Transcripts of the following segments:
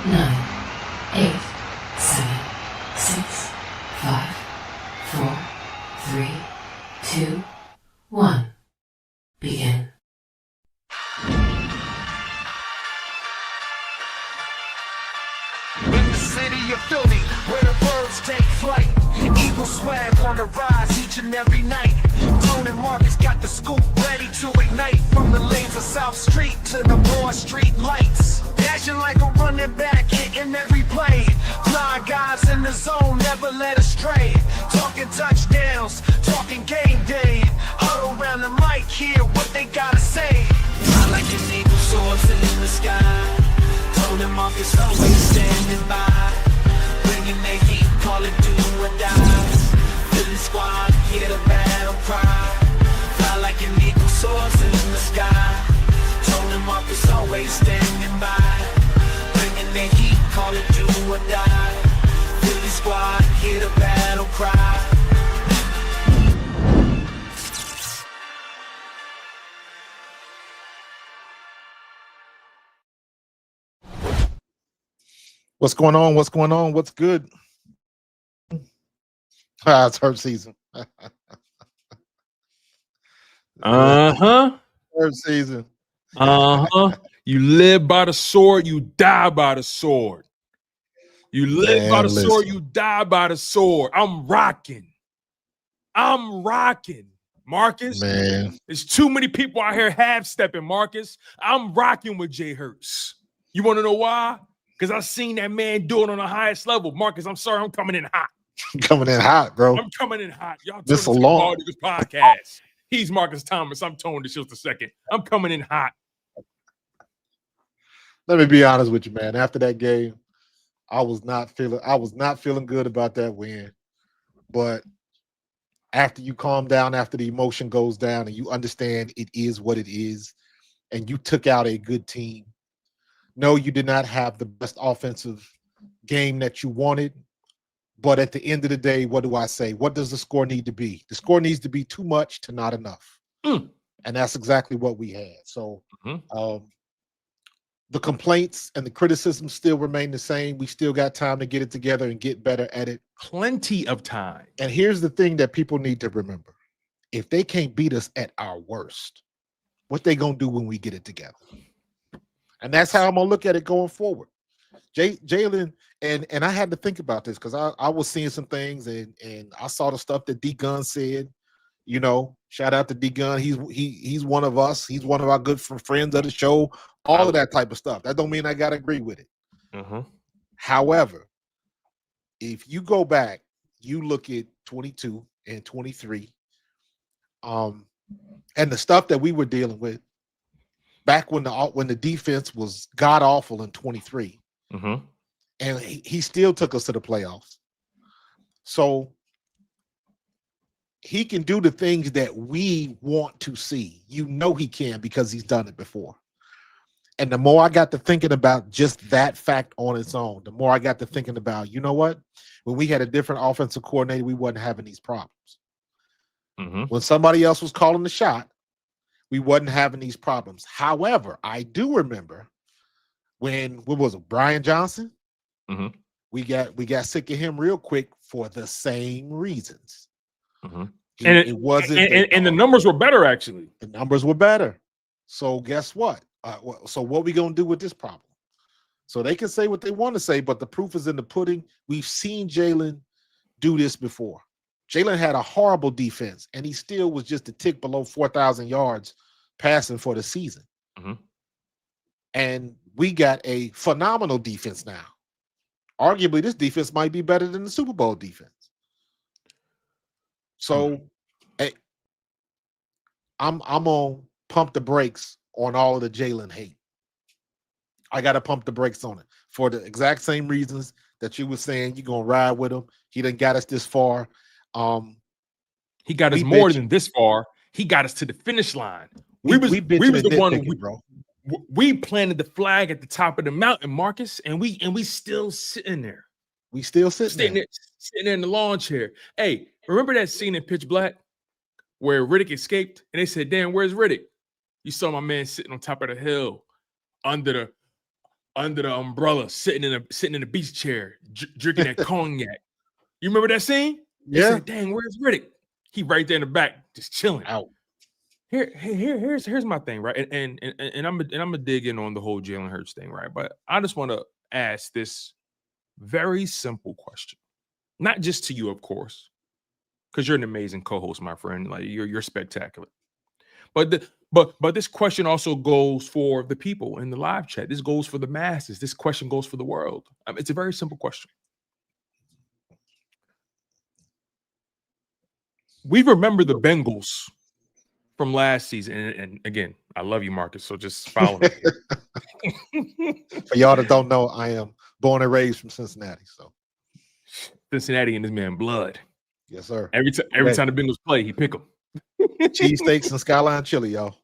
9, 8, 7, 6, 5, 4, 3, 2, 1. Begin. In the city of Philly, where the birds take flight, Eagle swag on the rise each and every night. Tone and Marcus got the scoop ready to ignite. From the lanes of South Street to the Broad Street lights, dashing like a running back, hitting every play. Fly guys in the zone, never led astray. Talking touchdowns, talking game day. Huddle around the mic, hear what they gotta say. Fly like an eagle soaring in the sky. Tone and Marcus always standing by, bringing their heat, call it do or die. Philly squad, hear the battle cry. Fly like an eagle soars in the sky. Tone and Marcus always standing by, bringing their heat, call it do or die. Philly squad, hear the battle cry. What's going on? What's going on? What's good? It's Hurt season. Uh-huh. Hurt season. Uh-huh. You live by the sword, you die by the sword. You live by the sword, you die by the sword. I'm rocking. Marcus. Man. There's too many people out here half-stepping, Marcus. I'm rocking with Jay Hurts. You want to know why? Because I've seen that man do it on the highest level. Marcus, I'm sorry, I'm coming in hot. Coming in hot, bro. I'm coming in hot. Y'all this tuned along to the podcast. He's Marcus Thomas. I'm Tony DeShields II. I'm coming in hot. Let me be honest with you, man. After that game, I was not feeling good about that win. But after you calm down, after the emotion goes down and you understand it is what it is, and you took out a good team. No, you did not have the best offensive game that you wanted. But at the end of the day, what do I say? What does the score need to be? The score needs to be too much to not enough. And that's exactly what we had. So the complaints and the criticism still remain the same. We still got time to get it together and get better at it. Plenty of time. And here's the thing that people need to remember. If they can't beat us at our worst, what they going to do when we get it together? And that's how I'm going to look at it going forward. Jalen, and I had to think about this because I was seeing some things and I saw the stuff that D-Gun said. You know, shout out to D-Gun. He's one of us. He's one of our good friends of the show. All of that type of stuff. That don't mean I got to agree with it. However, if you go back, you look at 22 and 23, and the stuff that we were dealing with back when the defense was god awful in 23, and he still took us to the playoffs. So he can do the things that we want to see. You know he can because he's done it before. And the more I got to thinking about just that fact on its own, the more I got to thinking about, you know what? When we had a different offensive coordinator, we wasn't having these problems. When somebody else was calling the shot, we wasn't having these problems. However, I do remember what was it, Brian Johnson? We got sick of him real quick for the same reasons. It wasn't, and the numbers were better actually. The numbers were better. So guess what? So what we gonna do with this problem? So they can say what they want to say, but the proof is in the pudding. We've seen Jalen do this before. Jalen had a horrible defense, and he still was just a tick below 4,000 yards passing for the season. And we got a phenomenal defense now. Arguably, this defense might be better than the Super Bowl defense. So I'm gonna pump the brakes on all of the Jalen hate. I got to pump the brakes on it for the exact same reasons that you were saying. You're going to ride with him. He done got us this far. He got us more than this far. He got us to the finish line. We was the one, bro. We planted the flag at the top of the mountain, Marcus, and we still sitting there. We still sitting there in the lawn chair. Hey, remember that scene in Pitch Black where Riddick escaped and they said, "Damn, where's Riddick?" You saw my man sitting on top of the hill under under the umbrella, sitting in a beach chair, drinking that cognac. You remember that scene? They Yeah. said, "Dang, where's Riddick?" He right there in the back, just chilling. Out. Here's my thing, right? And I'm gonna dig in on the whole Jalen Hurts thing, right? But I just want to ask this very simple question, not just to you, of course, because you're an amazing co-host, my friend. Like you're spectacular. But this question also goes for the people in the live chat. This goes for the masses. This question goes for the world. It's a very simple question. We remember the Bengals from last season, and again, I love you, Marcus. So just follow me. For y'all that don't know, I am born and raised from Cincinnati. So Cincinnati and this man blood. yes, sir. Every time the Bengals play, he pick them. Cheesesteaks and Skyline chili, y'all.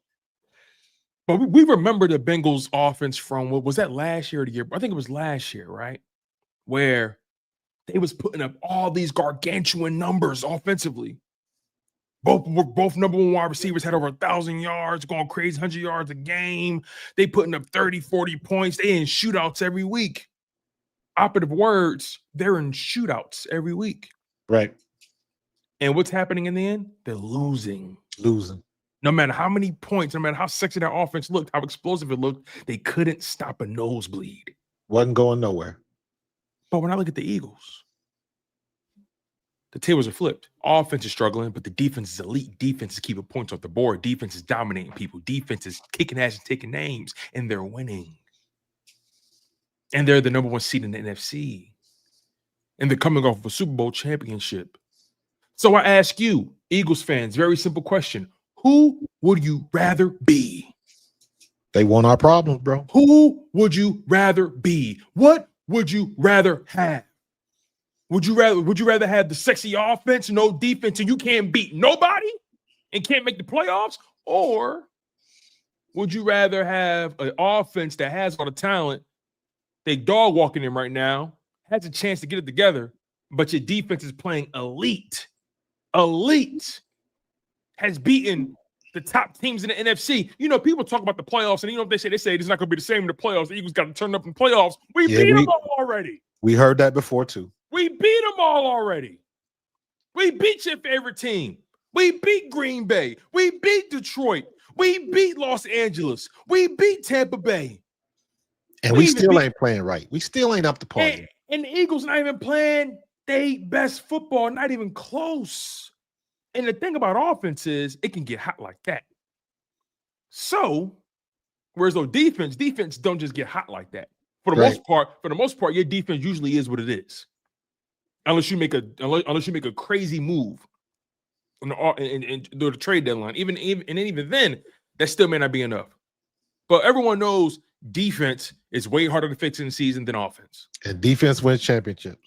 But we remember the Bengals offense from, what was that, last year or the year? I think it was last year, right? Where they was putting up all these gargantuan numbers offensively. Both number one wide receivers had over 1,000 yards, going crazy, 100 yards a game. They putting up 30, 40 points. They in shootouts every week. Operative words, they're in shootouts every week. Right. And what's happening in the end? They're losing. No matter how many points, no matter how sexy that offense looked, how explosive it looked, they couldn't stop a nosebleed. Wasn't going nowhere. But when I look at the Eagles, the tables are flipped. Offense is struggling, but the defense is elite. Defense is keeping points off the board. Defense is dominating people. Defense is kicking ass and taking names, and they're winning. And they're the number one seed in the NFC. And they're coming off of a Super Bowl championship. So I ask you, Eagles fans, very simple question. Who would you rather be? They want our problems, bro. Who would you rather be? What would you rather have? Would you rather have the sexy offense, no defense, and you can't beat nobody and can't make the playoffs? Or would you rather have an offense that has all the talent, they dog walking in right now, has a chance to get it together, but your defense is playing elite, has beaten the top teams in the NFC. You know, people talk about the playoffs, and you know what they say? They say it's not going to be the same in the playoffs. The Eagles got to turn up in playoffs. We beat them all already. We heard that before, too. We beat them all already. We beat your favorite team. We beat Green Bay. We beat Detroit. We beat Los Angeles. We beat Tampa Bay. And we still ain't playing right. We still ain't up to par. And the Eagles not even playing their best football, not even close. And the thing about offense is it can get hot like that. So, whereas though defense don't just get hot like that. For the most part, your defense usually is what it is. Unless you make a crazy move and do the trade deadline. Even then, that still may not be enough. But everyone knows defense is way harder to fix in the season than offense. And defense wins championships.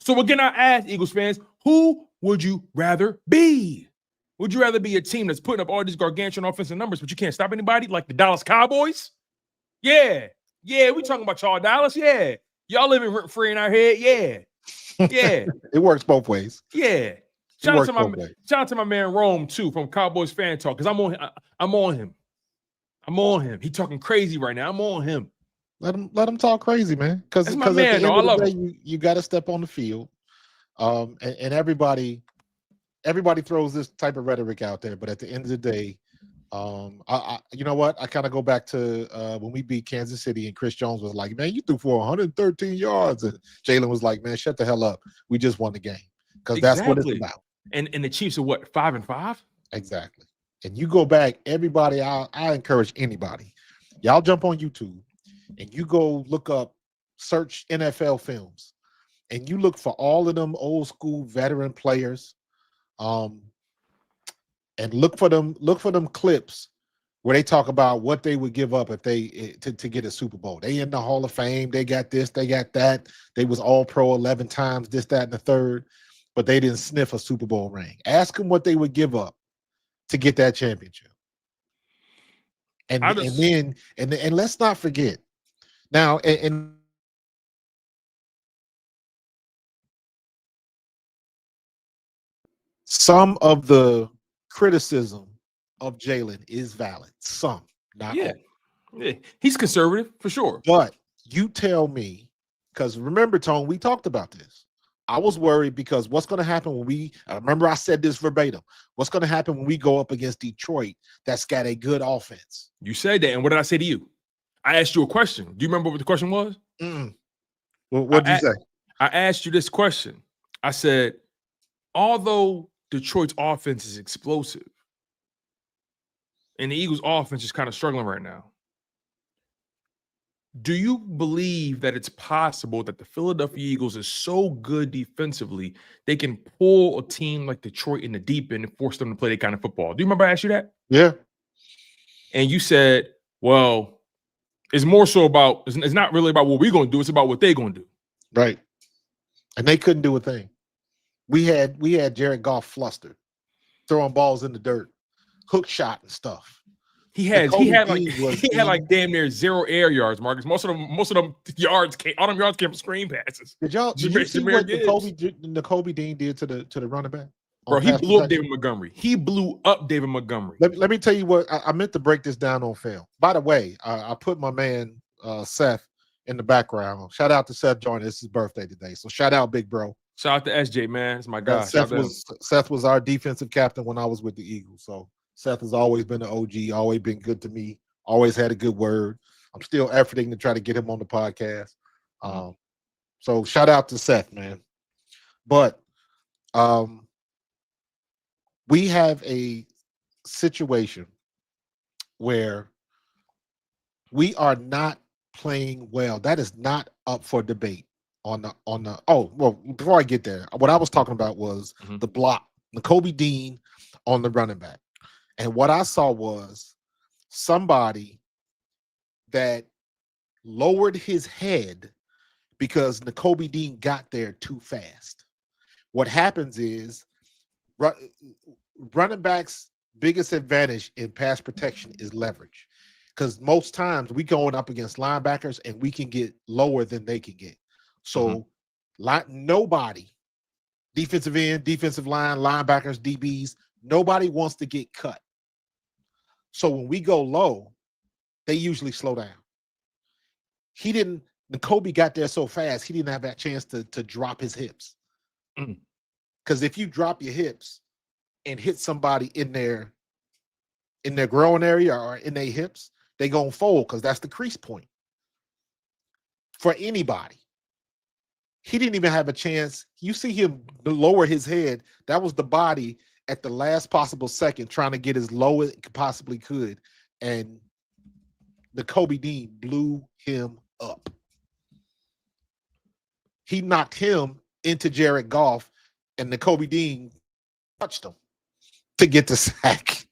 So again, I ask Eagles fans, who would you rather be? Would you rather be a team that's putting up all these gargantuan offensive numbers, but you can't stop anybody, like the Dallas Cowboys? Yeah, we talking about y'all, Dallas. Yeah, y'all living rent-free in our head. Yeah. It works both ways. Yeah. Shout out to my man Rome too from Cowboys Fan Talk, because I'm on him. He talking crazy right now. I'm on him. Let him talk crazy, man. Because at the end of the day, you got to step on the field. And everybody throws this type of rhetoric out there, but at the end of the day, you know what? I kind of go back to when we beat Kansas City and Chris Jones was like, "Man, you threw for 113 yards," and Jalen was like, "Man, shut the hell up. We just won the game." Because that's what it's about. And the Chiefs are what, 5-5? Exactly. And you go back, everybody. I encourage anybody, y'all jump on YouTube and you go search NFL films, and you look for all of them old school veteran players. And look for them clips where they talk about what they would give up if they to get a Super Bowl. They in the Hall of Fame. They got this. They got that. They was All Pro 11 times. This, that, and the third, but they didn't sniff a Super Bowl ring. Ask them what they would give up to get that championship. And let's not forget now. And some of the criticism of Jalen is valid. Some, not all. Yeah, he's conservative for sure. But you tell me, because remember, Tone, we talked about this. I was worried because what's going to happen when I remember I said this verbatim. What's going to happen when we go up against Detroit that's got a good offense? You said that, and what did I say to you? I asked you a question. Do you remember what the question was? What did you say? I asked you this question. I said, although Detroit's offense is explosive and the Eagles' offense is kind of struggling right now, do you believe that it's possible that the Philadelphia Eagles is so good defensively they can pull a team like Detroit in the deep end and force them to play that kind of football? Do you remember I asked you that? Yeah. And you said, well, it's more so about, it's not really about what we're going to do. It's about what they're going to do. Right. And they couldn't do a thing. We had Jared Goff flustered, throwing balls in the dirt, hook shot and stuff. He had like damn near 0 air yards, Marcus. Most of them yards came, all them yards came from screen passes. Did you see what Nakobe Dean did to the running back? Bro, he blew up David Montgomery. Let me tell you what I meant to break this down on film. By the way, I put my man Seth in the background. Shout out to Seth joining. It's his birthday today, so shout out, big bro. Shout out to SJ, man. It's my guy. Seth was our defensive captain when I was with the Eagles. So Seth has always been an OG, always been good to me, always had a good word. I'm still efforting to try to get him on the podcast. So shout out to Seth, man. But we have a situation where we are not playing well. That is not up for debate before I get there, what I was talking about was the block, Nakobe Dean on the running back. And what I saw was somebody that lowered his head because Nakobe Dean got there too fast. What happens is running backs' biggest advantage in pass protection is leverage. Because most times we going up against linebackers and we can get lower than they can get. So nobody, defensive end, defensive line, linebackers, DBs, nobody wants to get cut. So when we go low, they usually slow down. Nakobe got there so fast, he didn't have that chance to drop his hips. Because if you drop your hips and hit somebody in their growing area or in their hips, they gonna fold because that's the crease point. For anybody. He didn't even have a chance. You see him lower his head. That was the body at the last possible second trying to get as low as it possibly could. And Nakobe Dean blew him up. He knocked him into Jared Goff, and Nakobe Dean touched him to get the sack.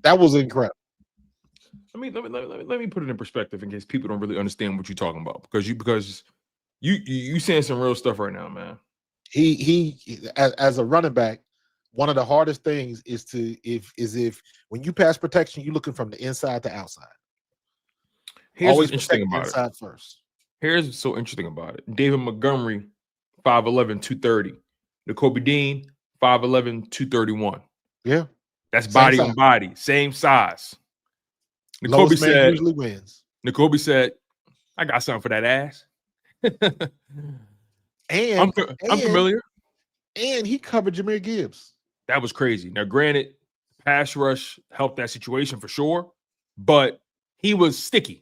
That was incredible. Let me put it in perspective in case people don't really understand what you're talking about. Because you saying some real stuff right now, man. He as a running back, one of the hardest things is if when you pass protection, you're looking from the inside to outside. Here's what's interesting about inside it. First. Here's what's so interesting about it. David Montgomery, 5'11", 230. Nakobe Dean, 5'11", 231. Yeah. That's body on body, same size. Nakobe said usually wins. Nakobe said, I got something for that ass. And I'm familiar. And he covered Jahmyr Gibbs. That was crazy. Now, granted, pass rush helped that situation for sure, but he was sticky.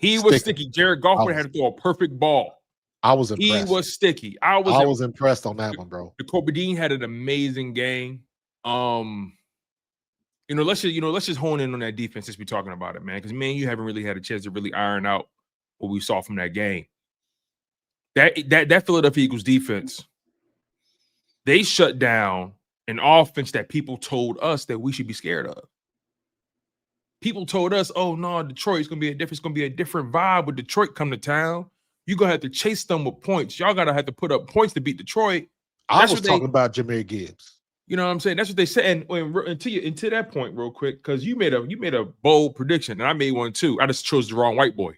Was sticky. Jared Goff had to throw a perfect ball. I was impressed. He was sticky. I was impressed on that one, bro. Nakobe Dean had an amazing game. Let's just hone in on that defense since we're talking about it, man. Because you haven't really had a chance to really iron out what we saw from that game. That Philadelphia Eagles defense, they shut down an offense that people told us that we should be scared of. People told us, "Oh no, Detroit's gonna be a different vibe with Detroit come to town. You're gonna have to chase them with points. Y'all gotta have to put up points to beat Detroit." I was talking about Jahmyr Gibbs. You know what I'm saying? That's what they said. And to that point, real quick, because you made a bold prediction, and I made one too. I just chose the wrong white boy,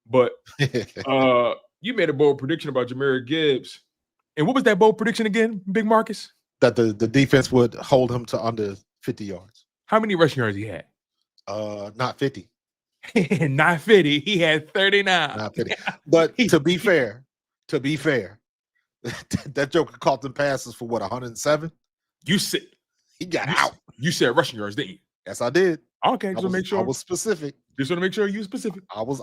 but you made a bold prediction about Jahmyr Gibbs. And what was that bold prediction again, Big Marcus? That the defense would hold him to under 50 yards. How many rushing yards he had? Not 50. Not 50. He had 39. Not 50. But to be fair, that Joker caught them passes for what, 107? You said He got out. You said rushing yards, didn't you? Yes, I did. Okay, just want to make sure. I was specific. Just want to make sure you specific. I was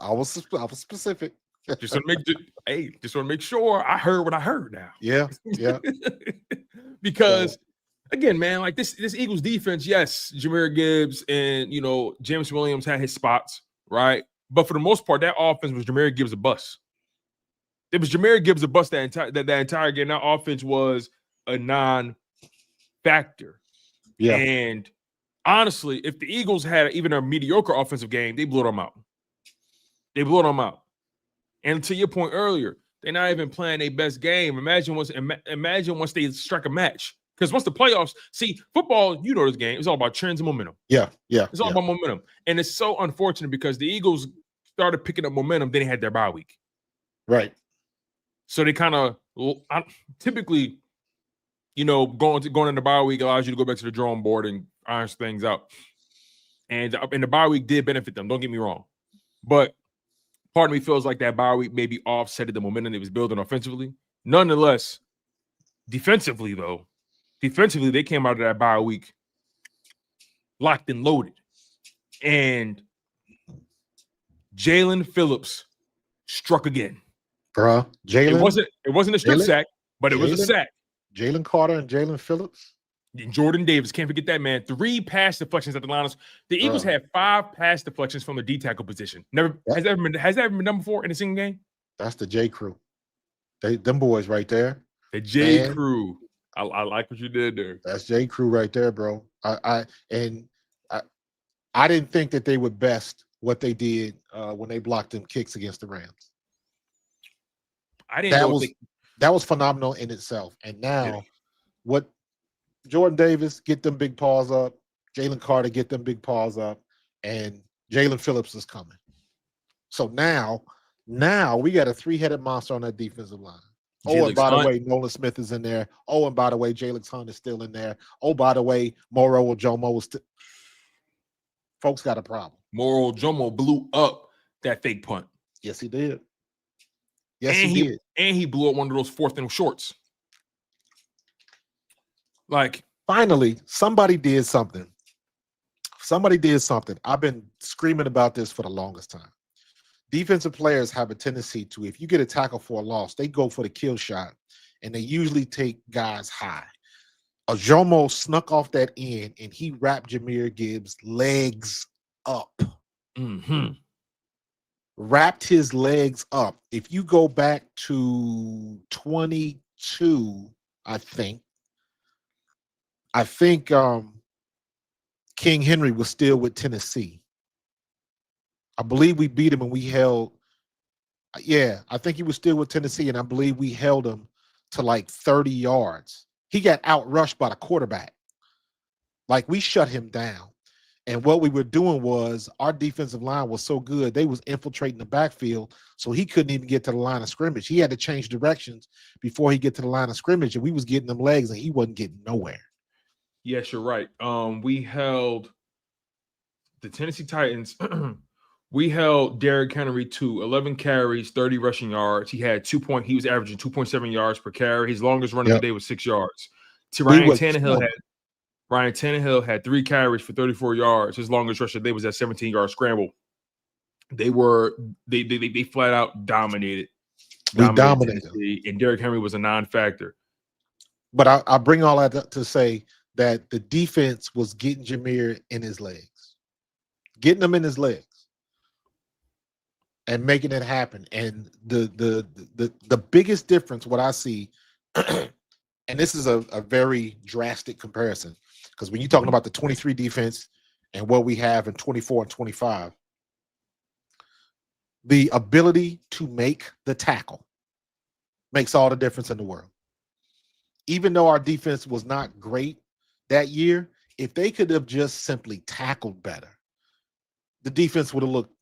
specific. Just want to make sure I heard what I heard now. Yeah. Because again, man, like this Eagles defense, yes, Jahmyr Gibbs and James Williams had his spots, right? But for the most part, that offense was Jahmyr Gibbs a bust. It was Jahmyr Gibbs a bust that entire game. That offense was a non-factor. Yeah. And honestly, if the Eagles had even a mediocre offensive game, they blew them out. And to your point earlier, they're not even playing their best game. Imagine once they strike a match. Because once the playoffs, see, football, this game, it's all about trends and momentum. Yeah. It's all about momentum. And it's so unfortunate because the Eagles started picking up momentum, then they had their bye week. Right. So they kind of typically, going into bye week allows you to go back to the drawing board and iron things out. And the bye week did benefit them. Don't get me wrong. But part of me feels like that bye week maybe offsetted the momentum it was building offensively. Nonetheless, defensively, they came out of that bye week locked and loaded. And Jalen Phillips struck again. Bruh, Jalen. It wasn't a strip sack, but it was a sack. Jalen Carter and Jalen Phillips. And Jordan Davis, can't forget that, man. 3 pass deflections at the line. The Eagles had 5 pass deflections from the D tackle position. Has that ever been done before in a single game? That's the J crew. Them boys right there. The J crew. I like what you did there. That's J crew right there, bro. I didn't think that they would best what they did when they blocked them kicks against the Rams. That was phenomenal in itself. And now, what Jordan Davis, get them big paws up. Jalen Carter, get them big paws up. And Jalen Phillips is coming. So now we got a 3-headed monster on that defensive line. And by the way, Nolan Smith is in there. And by the way, Jalen Hunt is still in there. By the way, Moro Ojomo is still. Folks got a problem. Moro Ojomo blew up that fake punt. Yes, he did. Yes, he did. And he blew up one of those 4th and shorts. Like, finally, somebody did something. I've been screaming about this for the longest time. Defensive players have a tendency to, if you get a tackle for a loss, they go for the kill shot, and they usually take guys high. Ojomo snuck off that end, and he wrapped Jahmyr Gibbs' legs up. Mm-hmm. Wrapped his legs up. If you go back to 22, I think King Henry was still with Tennessee. I believe we beat him and we held. Yeah, I think he was still with Tennessee, and I believe we held him to like 30 yards. He got outrushed by the quarterback. Like, we shut him down. And what we were doing was our defensive line was so good, they was infiltrating the backfield, so he couldn't even get to the line of scrimmage. He had to change directions before he get to the line of scrimmage, and we was getting them legs, and he wasn't getting nowhere. Yes, you're right. We held the Tennessee Titans. We held Derrick Henry to 11 carries, 30 rushing yards. He had he was averaging 2.7 yards per carry. His longest run of the day was 6 yards. Ryan Tannehill had 3 carries for 34 yards. His longest rush of the day was that 17-yard scramble. They flat out dominated. We dominated. And Derrick Henry was a non-factor. But I bring all that to say that the defense was getting Jahmyr in his legs, getting him in his legs, and making it happen. And the biggest difference, what I see, and this is a very drastic comparison, because when you're talking about the 23 defense and what we have in 24 and 25, the ability to make the tackle makes all the difference in the world. Even though our defense was not great that year, if they could have just simply tackled better, the defense would have looked.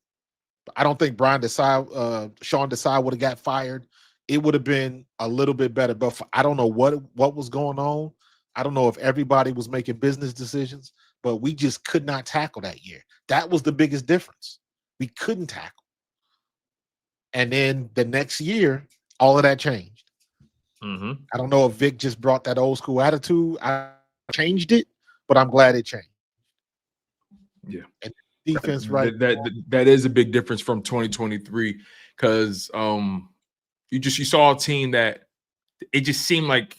I don't think Sean Desai would have got fired. It would have been a little bit better. But I don't know what was going on. I don't know if everybody was making business decisions, but we just could not tackle that year. That was the biggest difference. We couldn't tackle. And then the next year, all of that changed. Mm-hmm. I don't know if Vic just brought that old school attitude. I changed it, but I'm glad it changed. Yeah. And defense, right? That is a big difference from 2023 because you saw a team that it seemed like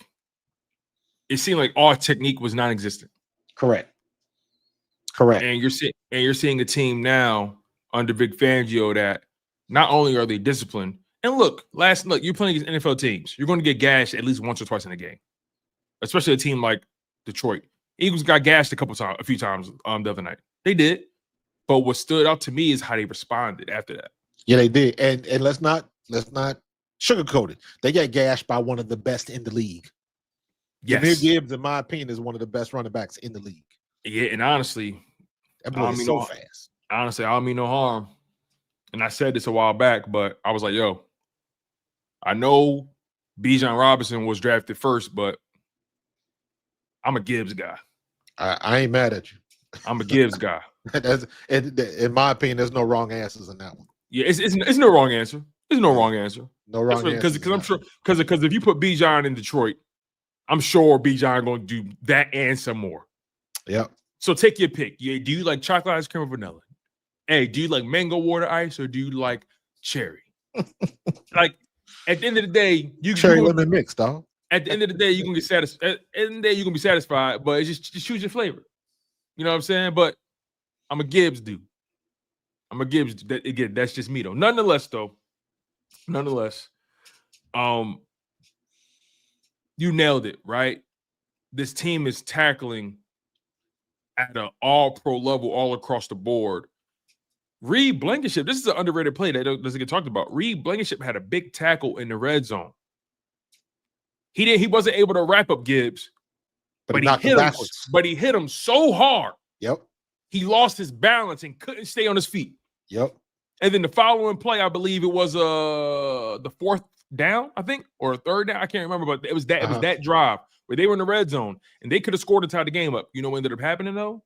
all technique was non-existent. Correct. And you're seeing a team now under Vic Fangio that not only are they disciplined, and look, you're playing against NFL teams. You're going to get gashed at least once or twice in a game, especially a team like Detroit. Eagles got gashed a few times the other night. They did, but what stood out to me is how they responded after that. Yeah, they did, and let's not sugarcoat it. They got gashed by one of the best in the league. Yes, Jahmyr Gibbs, in my opinion, is one of the best running backs in the league. Yeah, and honestly, that boy is so fast. Honestly, I don't mean no harm. And I said this a while back, but I was like, yo, I know Bijan Robinson was drafted first, but I'm a Gibbs guy. I ain't mad at you. I'm a Gibbs guy. In my opinion, there's no wrong answers in that one. Yeah, it's no wrong answer. There's no wrong answer. No wrong answer. Because I'm sure because if you put Bijan in Detroit, I'm sure Bijan going to do that and some more. Yep. So take your pick. Yeah, do you like chocolate ice cream or vanilla? Hey, do you like mango water ice or do you like cherry? Like at the end of the day, you cherry lemon mix, dog. At the end of the day, you're gonna get satisfied. At the end of the day, you're gonna be satisfied, but it's just choose your flavor. You know what I'm saying? But I'm a Gibbs dude. Again, that's just me though. Nonetheless, you nailed it, right? This team is tackling at an all-pro level all across the board. Reed Blankenship, this is an underrated play that doesn't get talked about. Reed Blankenship had a big tackle in the red zone. He wasn't able to wrap up Gibbs, but he hit him so hard. Yep. He lost his balance and couldn't stay on his feet. Yep. And then the following play, I believe it was the fourth down, I think, or a third down. I can't remember, but it was that drive where they were in the red zone and they could have scored to tie the game up. You know what ended up happening though?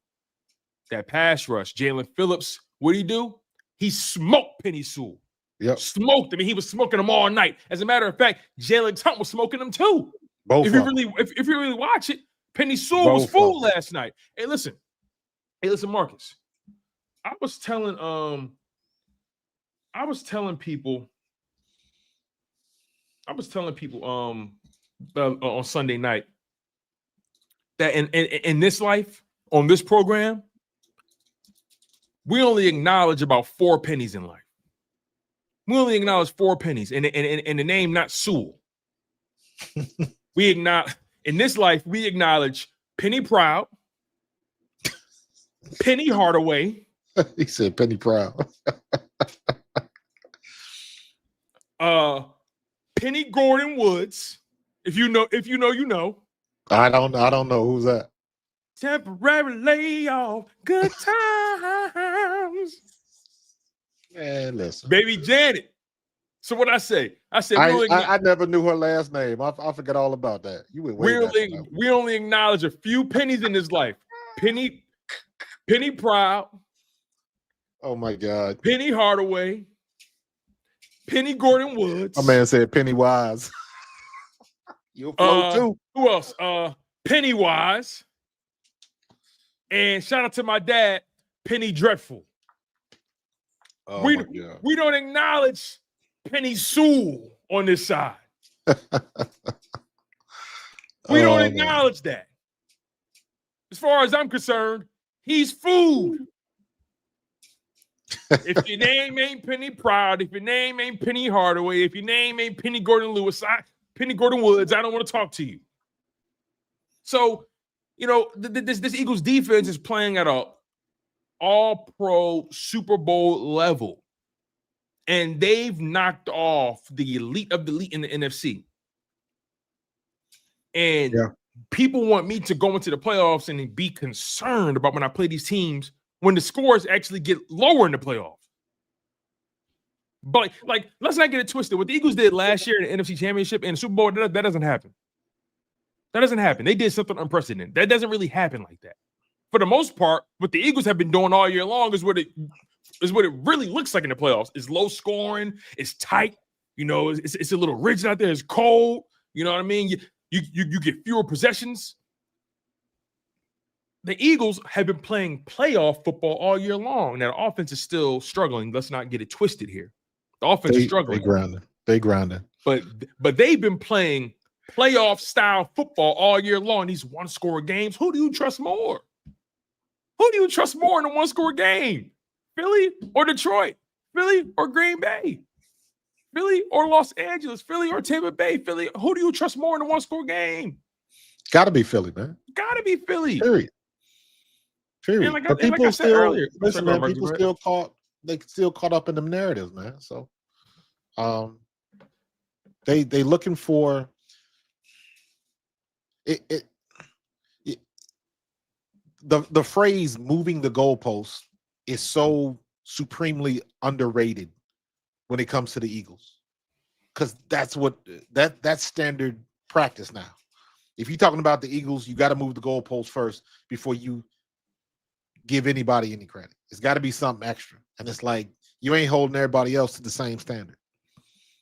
That pass rush. Jalen Phillips, what did he do? He smoked Penny Sewell. Yep. Smoked him. He was smoking him all night. As a matter of fact, Jalen Hunt was smoking him too. Both if you really watch it, Penny Sewell was fooled last night. Hey, listen, Marcus. I was telling people on Sunday night that in this life, on this program, we only acknowledge about 4 pennies in life. We only acknowledge 4 pennies, and the name not Sewell. We acknowledge in this life, we acknowledge Penny Proud, Penny Hardaway. He said Penny Proud. Penny Gordon Woods. If you know, you know. I don't know who's that. Temporary layoff, good times. Man, listen. Baby Janet. So what I said, I never knew her last name. I forgot all about that. You went way back. We only acknowledge a few pennies in this life. Penny Proud. Oh my God. Penny Hardaway. Penny Gordon Woods. My man said Pennywise. You'll float too. Who else? Pennywise. And shout out to my dad, Penny Dreadful. Oh we don't acknowledge Penny Sewell on this side. We don't acknowledge that. As far as I'm concerned, he's food. If your name ain't Penny Proud, if your name ain't Penny Hardaway, if your name ain't Penny Gordon Woods, I don't want to talk to you. So, you know, this Eagles defense is playing at a all-pro Super Bowl level. And they've knocked off the elite of the elite in the NFC. And people want me to go into the playoffs and be concerned about when I play these teams when the scores actually get lower in the playoffs. But, like, let's not get it twisted. What the Eagles did last year in the NFC Championship and the Super Bowl, that doesn't happen. That doesn't happen. They did something unprecedented. That doesn't really happen like that. For the most part, what the Eagles have been doing all year long is what is what it really looks like in the playoffs. It's low scoring, it's tight, it's a little rigid out there, it's cold. You know what I mean? You get fewer possessions. The Eagles have been playing playoff football all year long. Now the offense is still struggling. Let's not get it twisted here. The offense is struggling. They grounded. But they've been playing playoff style football all year long. These one score games. Who do you trust more? Who do you trust more in a one score game? Philly or Detroit? Philly or Green Bay? Philly or Los Angeles? Philly or Tampa Bay? Philly. Who do you trust more in a one score game? Got to be Philly, man. Got to be Philly. Period. But people still earlier, listen, man, people still caught up in them narratives, man. So they looking for it. The phrase "moving the goalposts" is so supremely underrated when it comes to the Eagles, because that's standard practice now. If you're talking about the Eagles, you got to move the goalposts first before you give anybody any credit. It's got to be something extra. And it's like, you ain't holding everybody else to the same standard.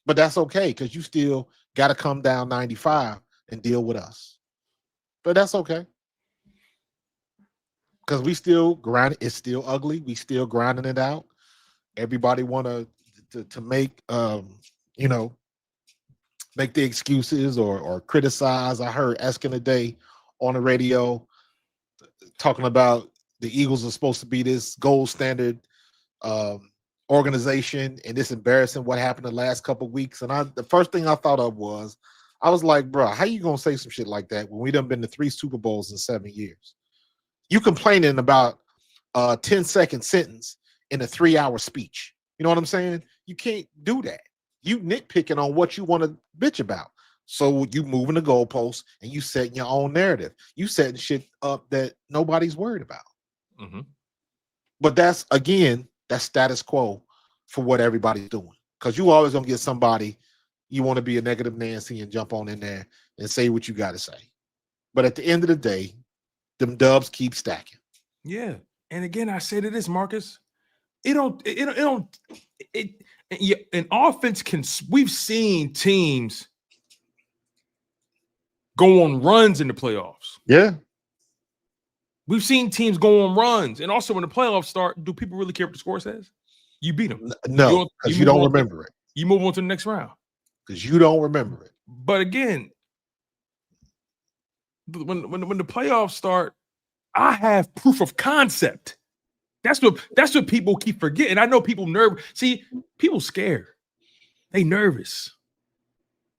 But that's okay, because you still got to come down 95 and deal with us. But that's okay. Because we still grind. It's still ugly. We still grinding it out. Everybody want to make, make the excuses or criticize. I heard Eskin today on the radio talking about the Eagles are supposed to be this gold standard organization, and it's embarrassing what happened the last couple of weeks. And the first thing I thought of was, I was like, bro, how you gonna say some shit like that when we done been to 3 Super Bowls in 7 years? You complaining about a 10-second sentence in a 3-hour speech. You know what I'm saying? You can't do that. You nitpicking on what you want to bitch about. So you moving the goalposts and you setting your own narrative. You setting shit up that nobody's worried about. Mm-hmm. But that's status quo for what everybody's doing. Because you always gonna get somebody, you want to be a negative Nancy and jump on in there and say what you got to say. But at the end of the day, them dubs keep stacking. Yeah. And again, I say to this, Marcus, an offense we've seen teams go on runs in the playoffs. Yeah. We've seen teams go on runs. And also when the playoffs start, do people really care what the score says? You beat them. No, because you don't remember it. You move on to the next round. Because you don't remember it. But again, when the playoffs start, I have proof of concept. That's what people keep forgetting. I know people nervous. See, people scared. They nervous.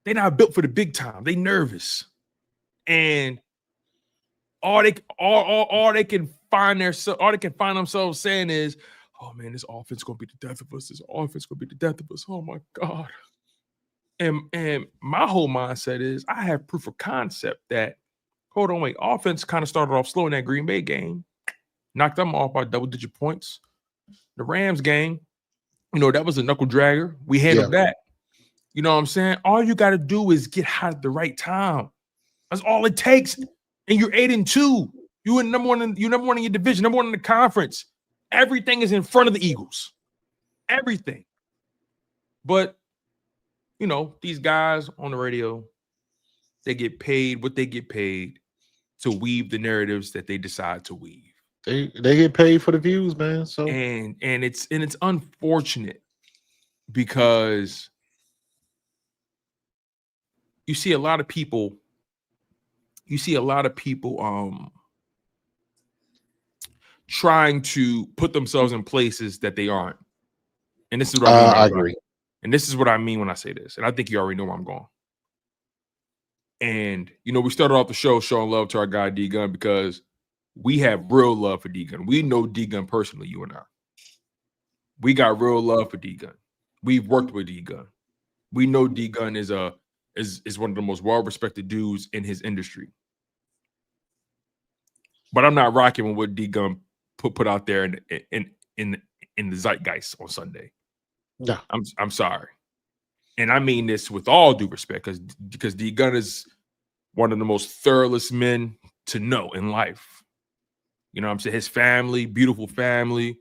They're not built for the big time. They nervous. And all they can find themselves saying is, oh man, this offense gonna be the death of us. This offense gonna be the death of us. Oh my God. And my whole mindset is I have proof of concept that, hold on, wait, offense kind of started off slow in that Green Bay game, knocked them off by double-digit points. The Rams game, that was a knuckle dragger. We handled that. You know what I'm saying? All you got to do is get hot at the right time. That's all it takes. And you're 8-2. You're number one in your division, number one in the conference. Everything is in front of the Eagles. Everything. But these guys on the radio, they get paid what they get paid to weave the narratives that they decide to weave. They get paid for the views, man. So and it's unfortunate because you see a lot of people trying to put themselves in places that they aren't. And this is what I agree. And this is what I mean when I say this. And I think you already know where I'm going. And, we started off the show showing love to our guy D-Gun because we have real love for D-Gun. We know D-Gun personally, you and I. We got real love for D-Gun. We've worked with D-Gun. We know D-Gun is one of the most well-respected dudes in his industry. But I'm not rocking with what D-Gun put out there in the zeitgeist on Sunday. No, I'm sorry. And I mean this with all due respect, because D-Gun is one of the most thoroughest men to know in life. You know what I'm saying? His family, beautiful family.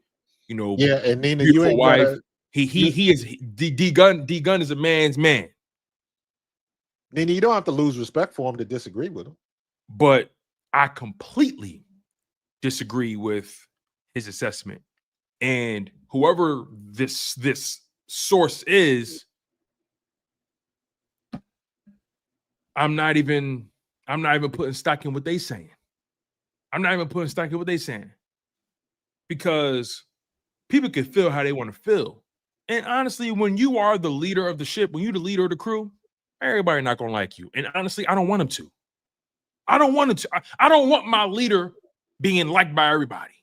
you know, Yeah, and Nina, you beautiful ain't wife. gotta. He is D Gun is a man's man. Nina, you don't have to lose respect for him to disagree with him. But I completely disagree with his assessment. And whoever this source is, I'm not even putting stock in what they saying. I'm not even putting stock in what they saying. Because people can feel how they want to feel. And honestly, when you are the leader of the ship, when you're the leader of the crew, everybody not gonna like you. And honestly, I don't want them to. I don't want it to. I don't want my leader being liked by everybody.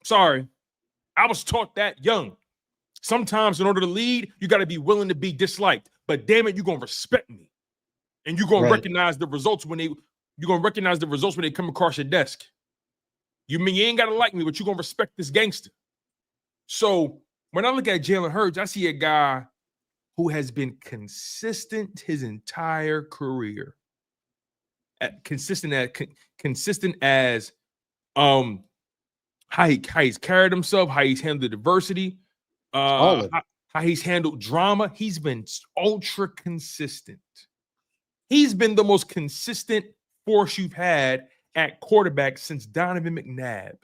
Sorry. I was taught that young. Sometimes in order to lead, you got to be willing to be disliked. But damn it, you're gonna respect me. And you're gonna recognize the results when they come across your desk. You mean you ain't gotta like me, but you're gonna respect this gangster. So when I look at Jalen Hurts, I see a guy who has been consistent his entire career. Consistent as how he's carried himself, how he's handled adversity, how he's handled drama. He's been ultra consistent. He's been the most consistent force you've had at quarterback since Donovan McNabb.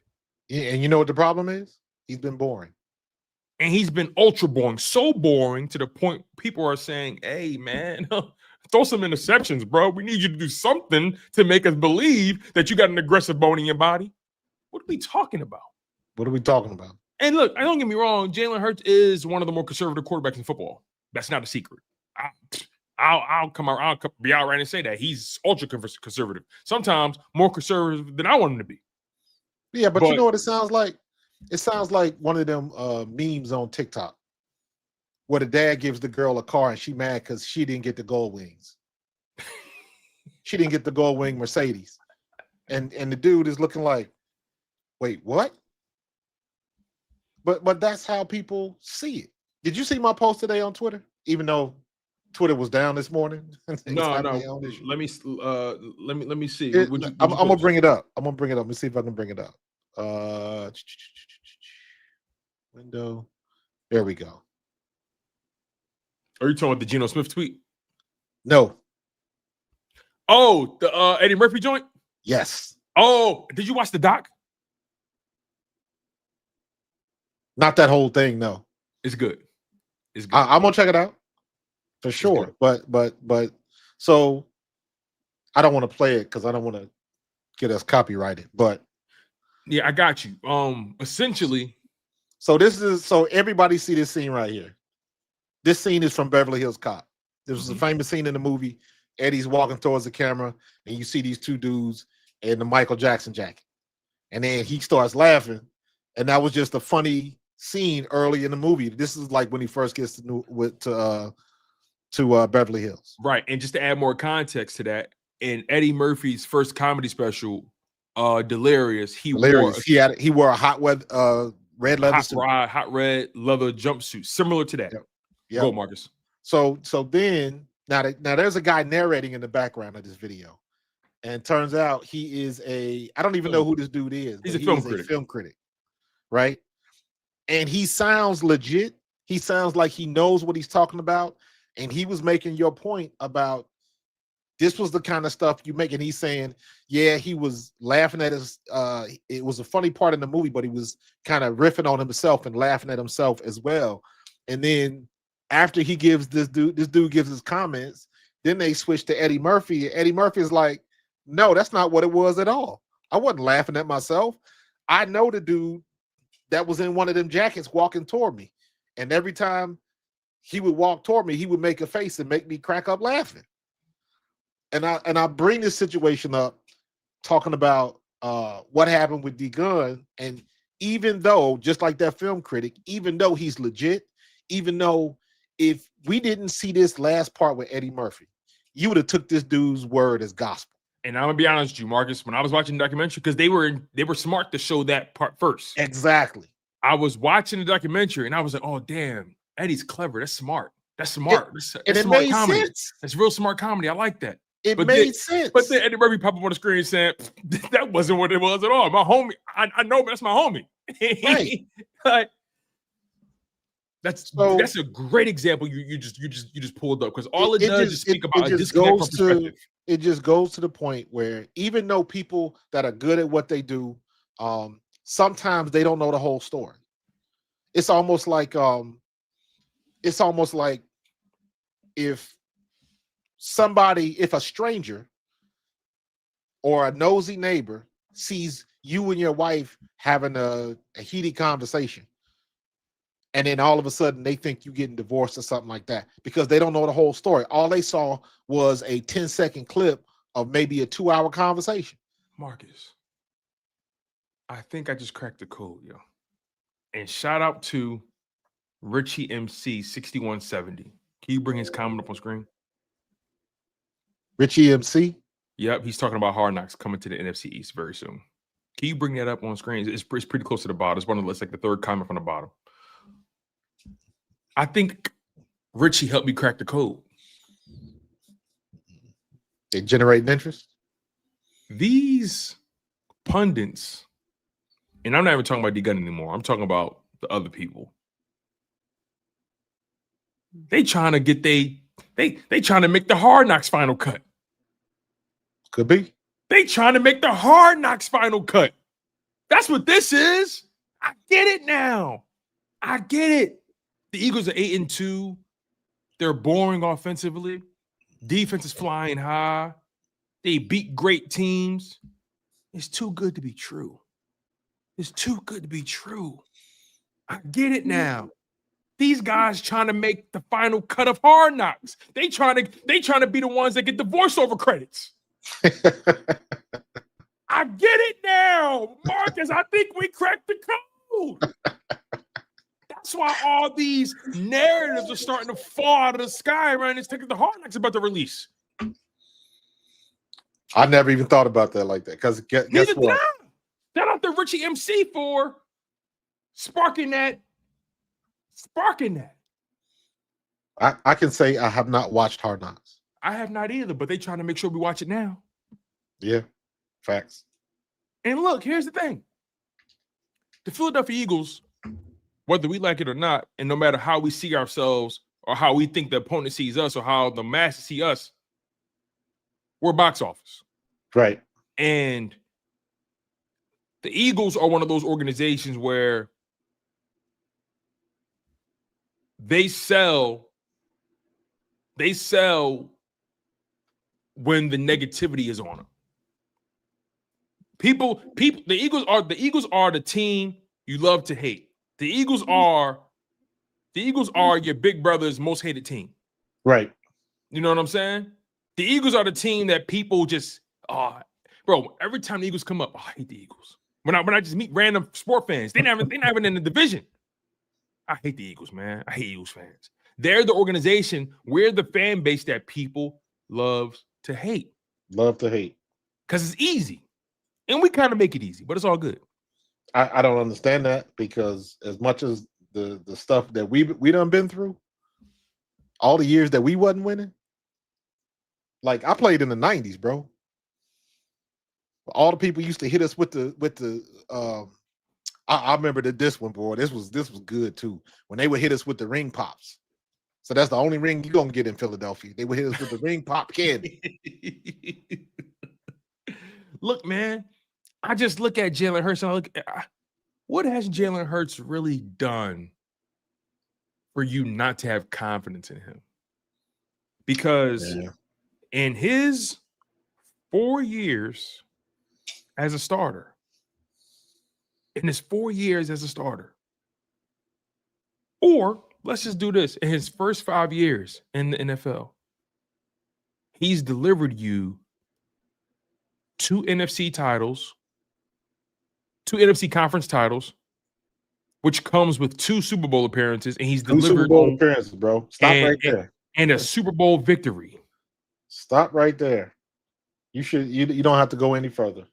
Yeah, and you know what the problem is? He's been boring. And he's been ultra boring, so boring to the point people are saying, hey, man, throw some interceptions, bro. We need you to do something to make us believe that you got an aggressive bone in your body. What are we talking about? What are we talking about? And look, I don't get me wrong. Jalen Hurts is one of the more conservative quarterbacks in football. That's not a secret. I'll be outright and say that he's ultra conservative. Sometimes more conservative than I want him to be. Yeah, but you know what it sounds like? It sounds like one of them memes on TikTok where the dad gives the girl a car and she mad because she didn't get the gold wings. She didn't get the gold wing Mercedes. And the dude is looking like, wait, what? But that's how people see it. Did you see my post today on Twitter? Even though Twitter was down this morning. No. Let me see. I'm gonna bring it up. Let me see if I can bring it up. Window. There we go. Are you talking about the Geno Smith tweet? No. Oh, the Eddie Murphy joint? Yes. Oh, did you watch the doc? Not that whole thing, no. It's good. It's good. I'm gonna check it out for sure. But so I don't want to play it because I don't want to get us copyrighted. But yeah, I got you. Essentially, so everybody see this scene right here. This scene is from Beverly Hills Cop. This was a famous scene in the movie. Eddie's walking towards the camera, and you see these two dudes in the Michael Jackson jacket, and then he starts laughing, and that was just a funny scene early in the movie. This is like when he first gets to Beverly Hills, right? And just to add more context to that, in Eddie Murphy's first comedy special, Delirious, he wore a hot red leather suit. Hot red leather jumpsuit, similar to that. Yep. Go, Marcus. So then now there's a guy narrating in the background of this video, and turns out he is I don't even know who this dude is. He's a film critic, right? And he sounds legit. He sounds like he knows what he's talking about. And he was making your point about this was the kind of stuff you make. And he's saying, yeah, he was laughing at his, it was a funny part in the movie, but he was kind of riffing on himself and laughing at himself as well. And then after he gives this dude gives his comments, then they switch to Eddie Murphy. Eddie Murphy is like, no, that's not what it was at all. I wasn't laughing at myself. I know the dude that was in one of them jackets walking toward me. And every time he would walk toward me, he would make a face and make me crack up laughing. And I bring this situation up talking about what happened with D Gun. And even though, just like that film critic, even though he's legit, even though if we didn't see this last part with Eddie Murphy, you would have took this dude's word as gospel. And I'm gonna be honest with you, Marcus, when I was watching the documentary, because they were smart to show that part first. Exactly. I was watching the documentary and I was like, oh damn, Eddie's clever. That's smart. That's smart. That's smart comedy. Sense. That's real smart comedy. I like that. It made sense. But then Eddie Murphy popped up on the screen saying that wasn't what it was at all. My homie, I know, but that's my homie. Right. Like, that's So a great example you just pulled up, because all it does is speak it about a just disconnect from goes perspective. to the point where even though people that are good at what they do, sometimes they don't know the whole story. It's almost like if if a stranger or a nosy neighbor sees you and your wife having a heated conversation, and then all of a sudden they think you getting divorced or something like that, because they don't know the whole story. All they saw was a 10-second clip of maybe a 2-hour conversation. Marcus, I think I just cracked the code, yo. And shout out to Richie MC 6170. Can you bring his comment up on screen? Richie MC. Yep, he's talking about Hard Knocks coming to the NFC East very soon. Can you bring that up on screen? It's pretty close to the bottom. It's it's like the third comment from the bottom. I think Richie helped me crack the code. They generating interest. These pundits, and I'm not even talking about D-Gun anymore. I'm talking about the other people. They trying to get they trying to make the Hard Knocks final cut. Could be. They trying to make the Hard Knocks final cut. That's what this is. I get it now. I get it. The Eagles are 8-2. They're boring offensively. Defense is flying high. They beat great teams. It's too good to be true. It's too good to be true. I get it now. These guys trying to make the final cut of Hard Knocks. They trying to be the ones that get the voiceover credits. I get it now, Marcus. I think we cracked the code. That's why all these narratives are starting to fall out of the sky around this ticket the Hard Knocks about to release. I never even thought about that like that. Because guess what? Shout out to Richie MC for sparking that. I can say I have not watched Hard Knocks. I have not either, but they trying to make sure we watch it now. Yeah, facts. And look, here's the thing. The Philadelphia Eagles, whether we like it or not, and no matter how we see ourselves or how we think the opponent sees us or how the masses see us, we're box office. Right. And the Eagles are one of those organizations where they sell when the negativity is on them. People, the Eagles are the team you love to hate. The Eagles are your big brother's most hated team. Right. You know what I'm saying? The Eagles are the team that people just, bro, every time the Eagles come up, I hate the Eagles. When I just meet random sport fans, they're not even in the division. I hate the Eagles, man. I hate Eagles fans. They're the organization, we're the fan base that people love to hate. Love to hate. Because it's easy. And we kind of make it easy, but it's all good. I don't understand that, because as much as the stuff that we done been through, all the years that we wasn't winning, like I played in the 90s, bro. All the people used to hit us with the I remember this one, boy. This was good too. When they would hit us with the ring pops. So that's the only ring you're gonna get in Philadelphia. They would hit us with the ring pop candy. Look, man, I just look at Jalen Hurts and I look at what has Jalen Hurts really done for you not to have confidence in him? Because in his 4 years as a starter, or let's just do this, in his first 5 years in the NFL, he's delivered you 2 NFC titles, 2 NFC conference titles, which comes with 2 Super Bowl appearances, and he's delivered 2 Super Bowl appearances, bro. Stop right there. And a Super Bowl victory. Stop right there. You don't have to go any further.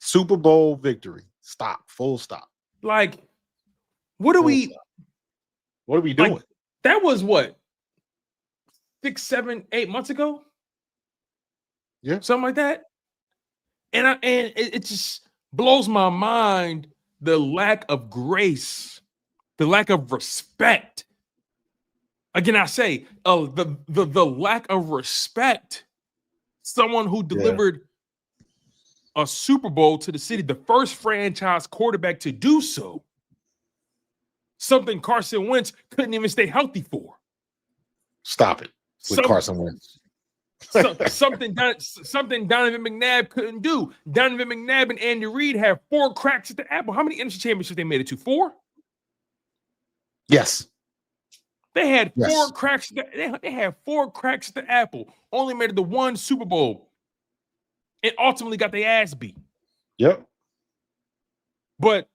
Super Bowl victory. Stop. Full stop. Like, what are we doing? Like, that was what, 6, 7, 8 months ago? Yeah. Something like that. And it just blows my mind the lack of grace, the lack of respect. Again, I say the lack of respect. Someone who delivered a Super Bowl to the city, the first franchise quarterback to do so. Something Carson Wentz couldn't even stay healthy for. Stop it with Carson Wentz. Something Donovan McNabb couldn't do. Donovan McNabb and Andy Reid have 4 cracks at the apple. How many NFC championships they made it to? 4? Yes. They had 4 cracks. They had 4 cracks at the apple. Only made it to 1 Super Bowl. And ultimately got their ass beat. Yep. But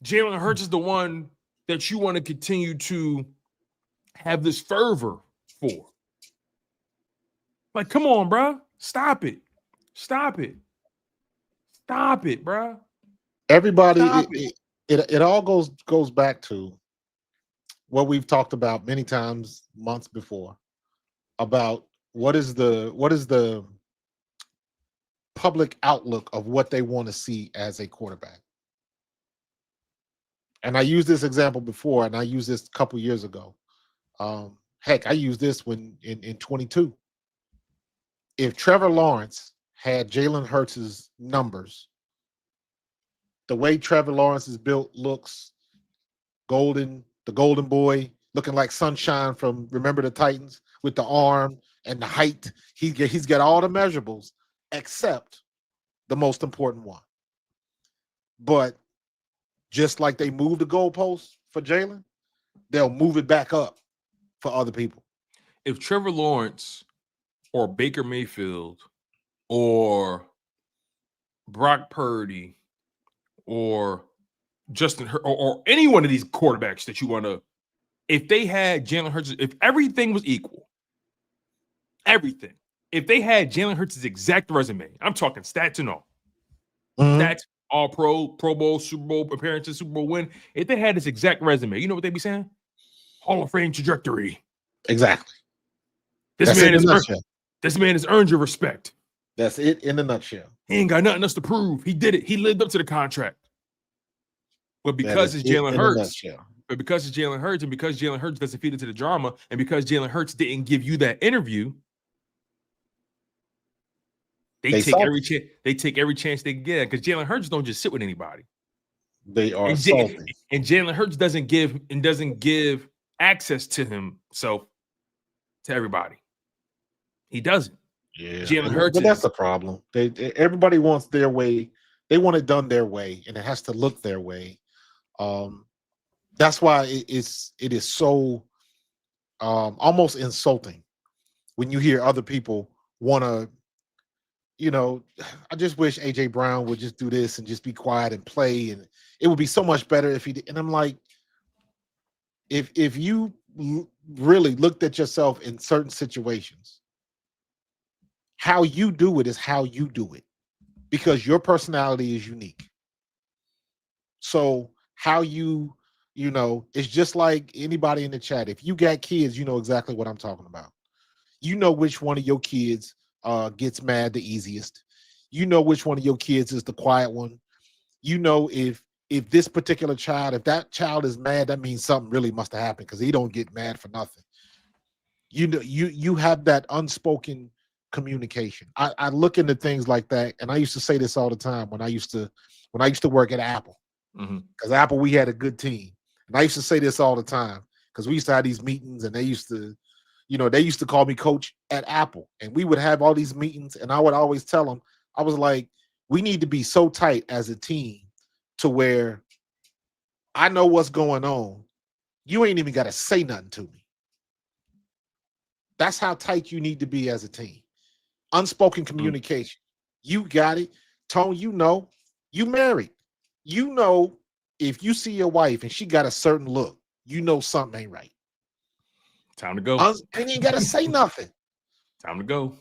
Jalen Hurts is the one that you want to continue to have this fervor for. Like, come on, bro. Stop it. Stop it. Stop it, bro. Everybody, it all goes back to what we've talked about many times months before about what is the public outlook of what they want to see as a quarterback. And I used this example before, and I used this a couple years ago. Heck, I used this when in 22. If Trevor Lawrence had Jalen Hurts' numbers, the way Trevor Lawrence is built looks the golden boy, looking like Sunshine from Remember the Titans with the arm and the height. He's got all the measurables except the most important one. But just like they moved the goalposts for Jalen, they'll move it back up for other people. If Trevor Lawrence or Baker Mayfield or Brock Purdy or Justin Hurts or any one of these quarterbacks that you want to, if they had Jalen Hurts, if everything was equal, everything, if they had Jalen Hurts' exact resume, I'm talking stats and all, stats, all pro Bowl, Super Bowl appearances, Super Bowl win, if they had this exact resume, you know what they'd be saying? Hall of Fame trajectory. Exactly. This man has earned your respect. That's it in a nutshell. He ain't got nothing else to prove. He did it. He lived up to the contract. But because it's Jalen Hurts, and because Jalen Hurts doesn't feed into the drama, and because Jalen Hurts didn't give you that interview, they take every chance they get. Because Jalen Hurts don't just sit with anybody. They are salty. And Jalen Hurts doesn't give access to himself to everybody. He doesn't. Yeah, Jalen Hurts. But that's the problem. Everybody wants their way. They want it done their way, and it has to look their way. That's why it is so almost insulting when you hear other people want to. I just wish AJ Brown would just do this and just be quiet and play, and it would be so much better if he did. And I'm like, if you really looked at yourself in certain situations, how you do it is how you do it, because your personality is unique. So how it's just like anybody in the chat. If you got kids, you know exactly what I'm talking about. You know which one of your kids gets mad the easiest. You know which one of your kids is the quiet one. You know if this particular child, if that child is mad, that means something really must have happened, because he don't get mad for nothing. You have that unspoken communication. I look into things like that, and I used to say this all the time when I used to work at Apple, because Apple, we had a good team, and I used to say this all the time because we used to have these meetings, and they used to call me coach at Apple, and we would have all these meetings, and I would always tell them, I was like, we need to be so tight as a team to where I know what's going on. You ain't even got to say nothing to me. That's how tight you need to be as a team. Unspoken communication. You got it. Tone, you married. If you see your wife and she got a certain look, something ain't right. Time to go. And you ain't got to say nothing. Time to go.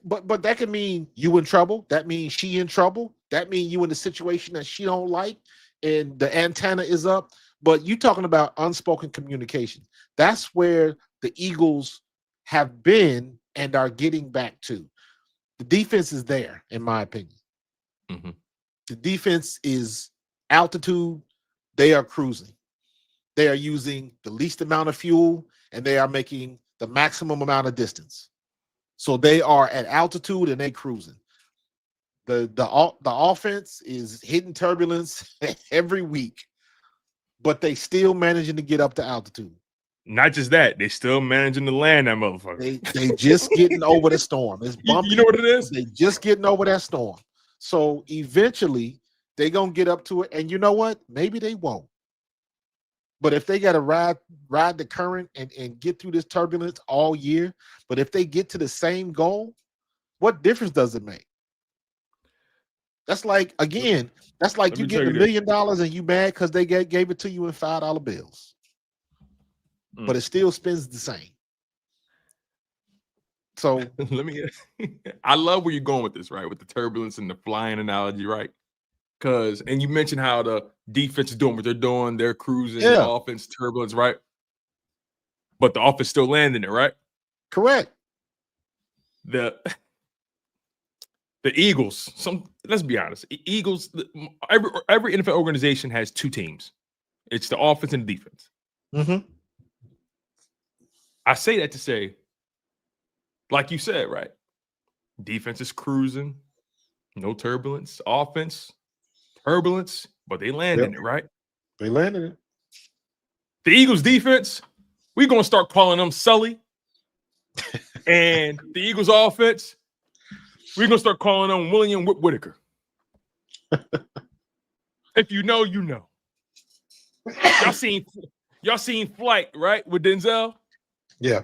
But that can mean you in trouble. That means she in trouble. That means you in a situation that she don't like, and the antenna is up. But you talking about unspoken communication. That's where the Eagles have been and are getting back to. The defense is there, in my opinion. The defense is altitude. They are cruising. They are using the least amount of fuel, and they are making the maximum amount of distance. So they are at altitude and they cruising. The offense is hitting turbulence every week, but they still managing to get up to altitude. Not just that, they still managing to land that motherfucker. They just getting over the storm. It's bumpy. You know what it is? They just getting over that storm. So eventually they gonna get up to it. And you know what? Maybe they won't. But if they gotta ride the current and get through this turbulence all year, but if they get to the same goal, what difference does it make? That's like, again, that's like you get $1 million and you mad because they gave it to you in $5 bills. But it still spends the same. So let me I love where you're going with this, right? With the turbulence and the flying analogy, right? And you mentioned how the defense is doing what they're doing, they're cruising, the offense turbulence, right? But the offense still landing it, right? Correct. The Eagles, let's be honest. Eagles, every NFL organization has two teams. It's the offense and the defense. Mm-hmm. I say that to say, like you said, right? Defense is cruising, no turbulence. Offense, turbulence, but they landing it, right? They landed it. The Eagles defense, we're going to start calling them Sully. And the Eagles offense, we're going to start calling them William Whitaker. If you know, you know. Y'all seen Flight, right? With Denzel? Yeah.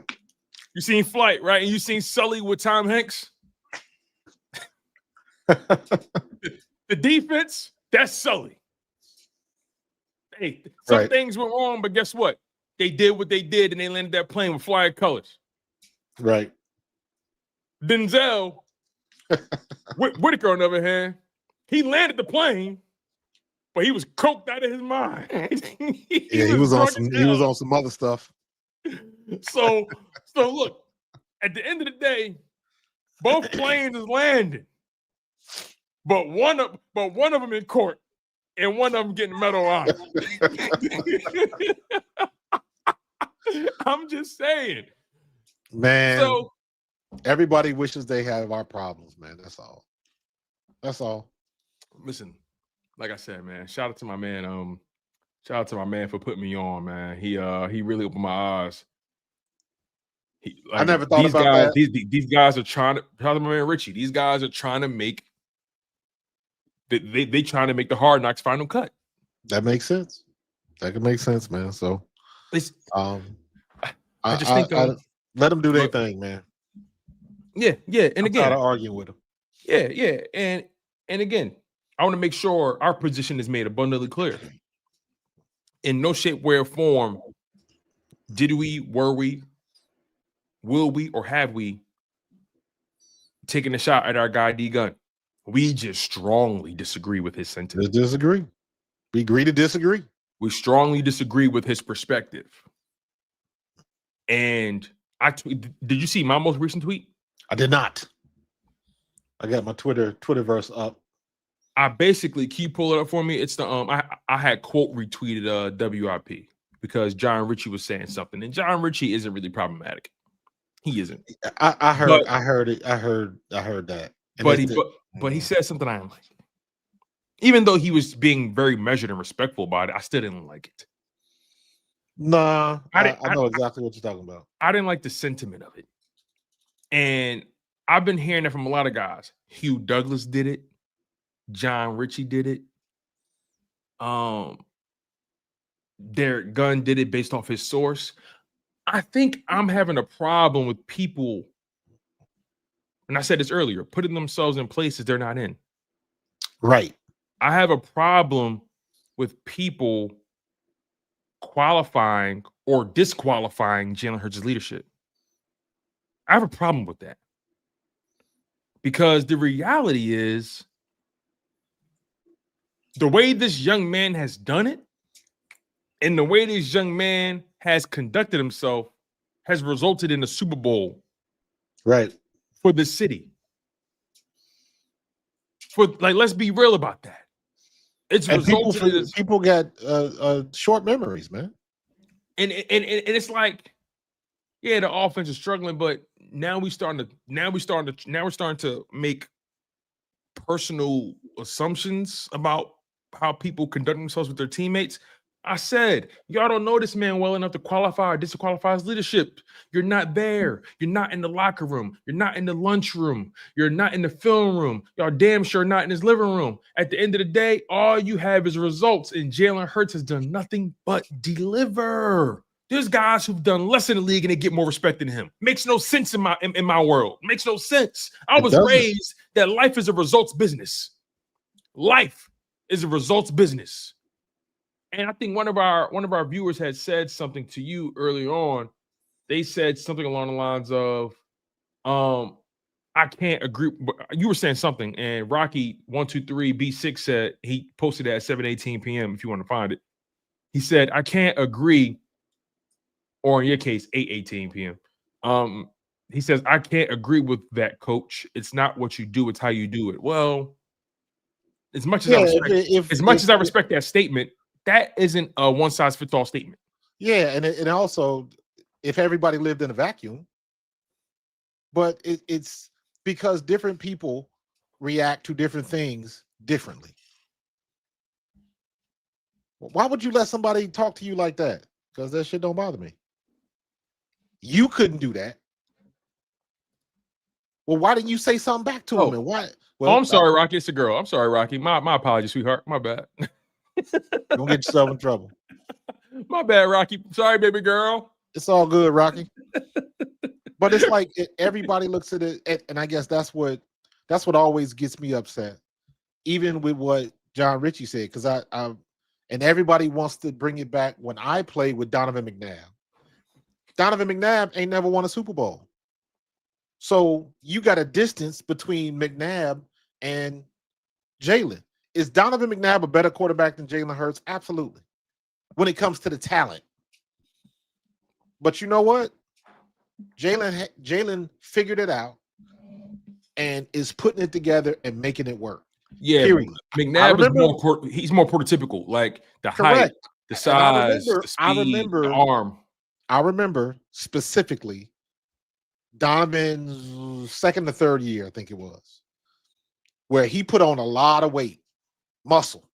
You seen Flight, right? And you seen Sully with Tom Hanks? The defense, that's Sully. Hey, some things went wrong, but guess what? They did what they did, and they landed that plane with flying colors. Right. Denzel, Whitaker, on the other hand, he landed the plane, but he was coked out of his mind. he was on some other stuff. So look, at the end of the day, both planes is landing, but one of them in court, and one of them getting medal honor. I'm just saying, man. So everybody wishes they have our problems, man. That's all. That's all. Listen, like I said, man. Shout out to my man. Shout out to my man for putting me on, man. He really opened my eyes. I never thought about that. These guys are trying to. Shout out to my man Richie. These guys are trying to make. They trying to make the Hard Knocks final cut. That makes sense. That can make sense, man. So, I just think let them do their thing, man. Yeah. And again, I'm tired of arguing with them. Yeah. And again, I want to make sure our position is made abundantly clear. In no shape, way, or form did we, were we, will we, or have we taken a shot at our guy D Gun. We just strongly disagree with his sentiment. Just disagree. We agree to disagree. We strongly disagree with his perspective. And did you see my most recent tweet? I did not. I got my Twitterverse up. I basically, can you pull it up for me? It's the I had quote retweeted WIP because John Ritchie was saying something, and John Ritchie isn't really problematic. He isn't. I heard that. But he said something I didn't like. Even though he was being very measured and respectful about it, I still didn't like it. Nah, I know exactly what you're talking about. I didn't like the sentiment of it. And I've been hearing that from a lot of guys. Hugh Douglas did it. John Ritchie did it. Derek Gunn did it based off his source. I think I'm having a problem with people, and I said this earlier, putting themselves in places they're not in. Right. I have a problem with people qualifying or disqualifying Jalen Hurts' leadership. I have a problem with that. Because the reality is, the way this young man has done it and the way this young man has conducted himself has resulted in a Super Bowl. Right. For the city. Let's be real about that. It's And resulted in this, people got short memories, man. and it's like, yeah, the offense is struggling, but now we're starting to make personal assumptions about how people conduct themselves with their teammates. I said, y'all don't know this man well enough to qualify or disqualify his leadership. You're not there. You're not in the locker room. You're not in the lunchroom. You're not in the film room. Y'all damn sure not in his living room. At the end of the day, all you have is results, and Jalen Hurts has done nothing but deliver. There's guys who've done less in the league and they get more respect than him. Makes no sense in my world. Makes no sense. I was raised that life is a results business. Life is a results business. And I think one of our viewers had said something to you early on. They said something along the lines of, I can't agree. You were saying something, and Rocky123B6 said, he posted it at 7:18 p.m. if you want to find it. He said, I can't agree, or in your case, 8:18 p.m. He says, I can't agree with that, coach. It's not what you do, it's how you do it. Well, as much as I respect that statement, that isn't a one-size-fits-all statement. Yeah, and also, if everybody lived in a vacuum, but it's because different people react to different things differently. Why would you let somebody talk to you like that? Because that shit don't bother me. You couldn't do that. Well, why didn't you say something back to him? And why? Well, I'm sorry, Rocky. It's a girl. I'm sorry, Rocky. My apologies, sweetheart. My bad. Don't get yourself in trouble. My bad, Rocky. Sorry, baby girl. It's all good, Rocky. But it's like everybody looks at it, and I guess that's what always gets me upset, even with what John Ritchie said, because I and everybody wants to bring it back when I played with Donovan McNabb. Donovan McNabb ain't never won a Super Bowl. So you got a distance between McNabb and Jalen. Is Donovan McNabb a better quarterback than Jalen Hurts? Absolutely. When it comes to the talent. But you know what? Jalen figured it out and is putting it together and making it work. Yeah, period. McNabb is more prototypical, like the height, the size, the speed, the arm. I remember specifically Donovan's second to third year, I think it was, where he put on a lot of weight, muscle.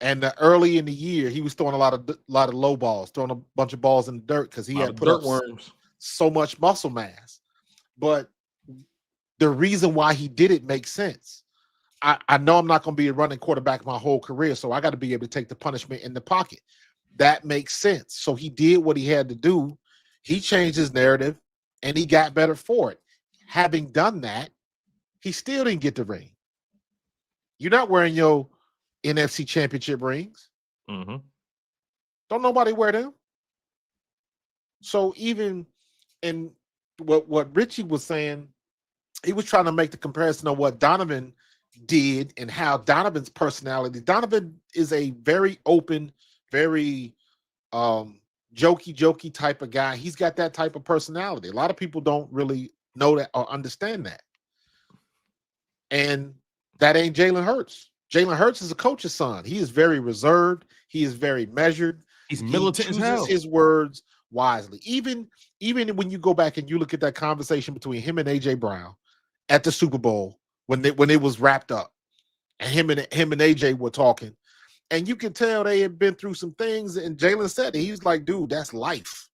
And early in the year, he was throwing a lot of low balls, throwing a bunch of balls in the dirt because he had put up so much muscle mass. But the reason why he did it makes sense. I know I'm not going to be a running quarterback my whole career, so I got to be able to take the punishment in the pocket. That makes sense. So he did what he had to do. He changed his narrative, and he got better for it. Having done that, he still didn't get the ring. You're not wearing your NFC championship rings. Mm-hmm. Don't nobody wear them. So even in what Richie was saying, he was trying to make the comparison of what Donovan did and how Donovan's personality. Donovan is a very open, very jokey type of guy. He's got that type of personality. A lot of people don't really know that or understand that. And that ain't Jalen Hurts. Jalen Hurts is a coach's son. He is very reserved. He is very measured. He's militant as hell. His words wisely. Even when you go back and you look at that conversation between him and AJ Brown at the Super Bowl when it was wrapped up, and him and AJ were talking, and you can tell they had been through some things. And Jalen said it. He was like, "Dude, that's life."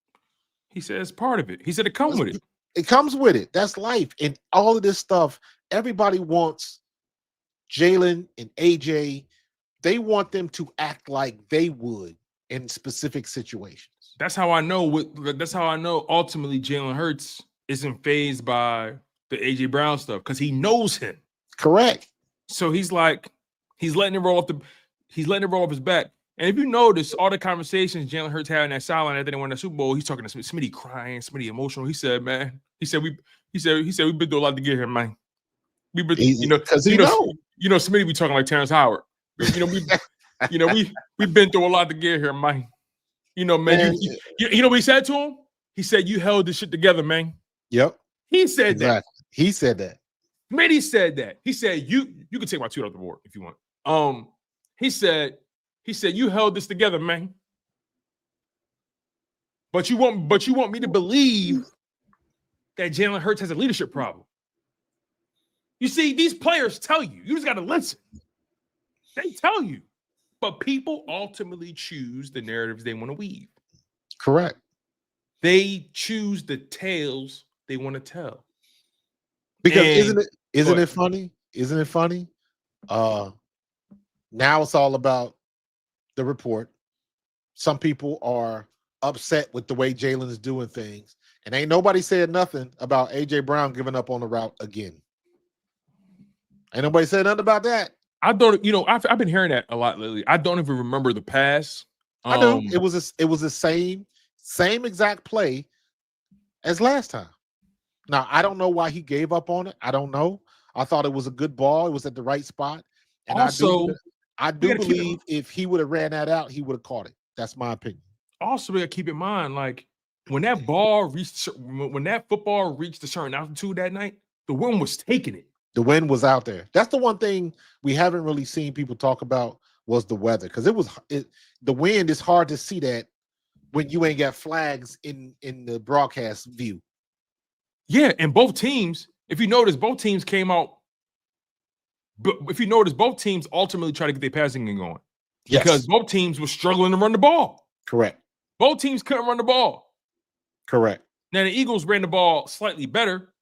He said it's part of it. He said it comes with it. It comes with it. That's life. And all of this stuff, everybody wants Jalen and AJ. They want them to act like they would in specific situations. That's how I know. That's how I know. Ultimately, Jalen Hurts isn't fazed by the AJ Brown stuff because he knows him. Correct. So he's letting it roll off his back. And if you notice, all the conversations Jalen Hurts had in that sideline after they won the Super Bowl, he's talking to Smitty crying, Smitty emotional. He said, "Man, we've been through a lot to get here, man. We've been, because Smitty be talking like Terrence Howard. We've been through a lot to get here, man. Man. You know what he said to him? He said, "You held this shit together, man." Yep. He said that. He said that. Smitty said that. He said, "You can take my tweet off the board if you want." He said, you held this together, man. But you want me to believe that Jalen Hurts has a leadership problem. You see, these players tell you. You just got to listen. They tell you. But people ultimately choose the narratives they want to weave. Correct. They choose the tales they want to tell. Because And- isn't it funny? Isn't it funny? Now it's all about the report. Some people are upset with the way Jalen is doing things, and ain't nobody said nothing about AJ Brown giving up on the route again. Ain't nobody said nothing about that. I don't, I've been hearing that a lot lately. I don't even remember the pass. I do. It was the same exact play as last time. Now I don't know why he gave up on it. I don't know. I thought it was a good ball. It was at the right spot. And also, I do believe if he would have ran that out, he would have caught it. That's my opinion. Also, we gotta keep in mind, like when that football reached a certain altitude that night, the wind was taking it. The wind was out there. That's the one thing we haven't really seen people talk about was the weather, because the wind is hard to see that when you ain't got flags in the broadcast view. Yeah, and both teams, if you notice, both teams came out. But if you notice, both teams ultimately tried to get their passing game going. Yes. Because both teams were struggling to run the ball. Correct. Both teams couldn't run the ball. Correct. Now, the Eagles ran the ball slightly better,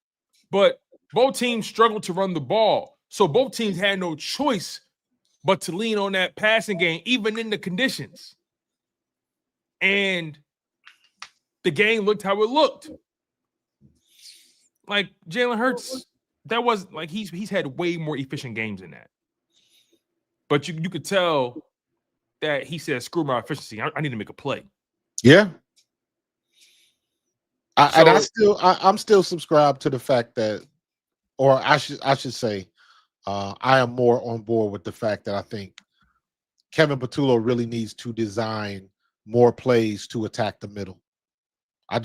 but both teams struggled to run the ball. So both teams had no choice but to lean on that passing game, even in the conditions. And the game looked how it looked. Like Jalen Hurts, that was like he's had way more efficient games than that. But you could tell that he said, "Screw my efficiency. I need to make a play." Yeah. I'm still subscribed to the fact that, or I should say, I am more on board with the fact that I think Kevin Patullo really needs to design more plays to attack the middle. I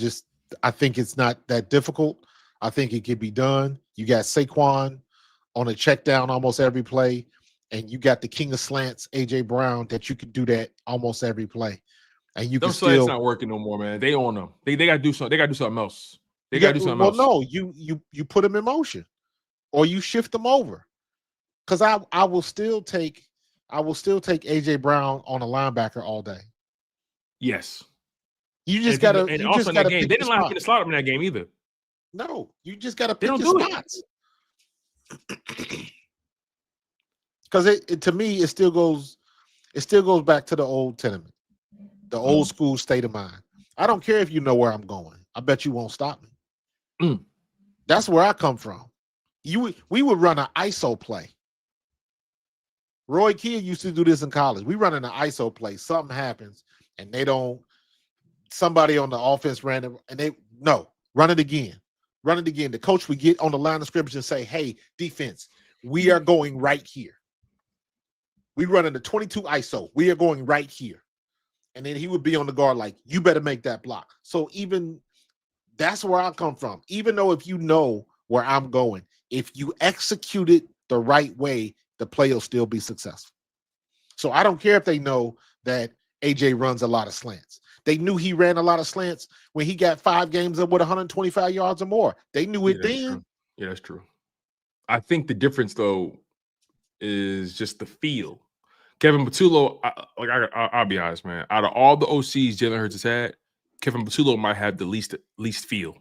think it's not that difficult. I think it can be done. You got Saquon on a check down almost every play, and you got the king of slants, AJ Brown, that you could do that almost every play. And you those can still, slants not working no more, man. They own them. They got to do something. They got to do something else. They got to do something else. Well, no, you put them in motion, or you shift them over. Because I will still take AJ Brown on a linebacker all day. Yes. You just gotta. And you also just in that gotta game, pick they the didn't like spot. to slot him in that game either. No, you just gotta They pick don't your do it. spots. Because it to me, it still goes back to the old tenement, the old school state of mind. I don't care if you know where I'm going. I bet you won't stop me. That's where I come from. We would run an ISO play. Roy Kidd used to do this in college. We run an ISO play. Something happens, and somebody on the offense ran it, and run it again. Run it again. The coach would get on the line of scrimmage and say, "Hey, defense, we are going right here. We running the 22 ISO. We are going right here." And then he would be on the guard like, "You better make that block." So even that's where I come from. Even though if you know where I'm going, if you execute it the right way, the play will still be successful. So I don't care if they know that AJ runs a lot of slants. They knew he ran a lot of slants when he got 5 games up with 125 yards or more. They knew it then. True. Yeah, that's true. I think the difference, though, is just the feel. Kevin Patullo, I'll be honest, man. Out of all the OCs Jalen Hurts has had, Kevin Patullo might have the least feel.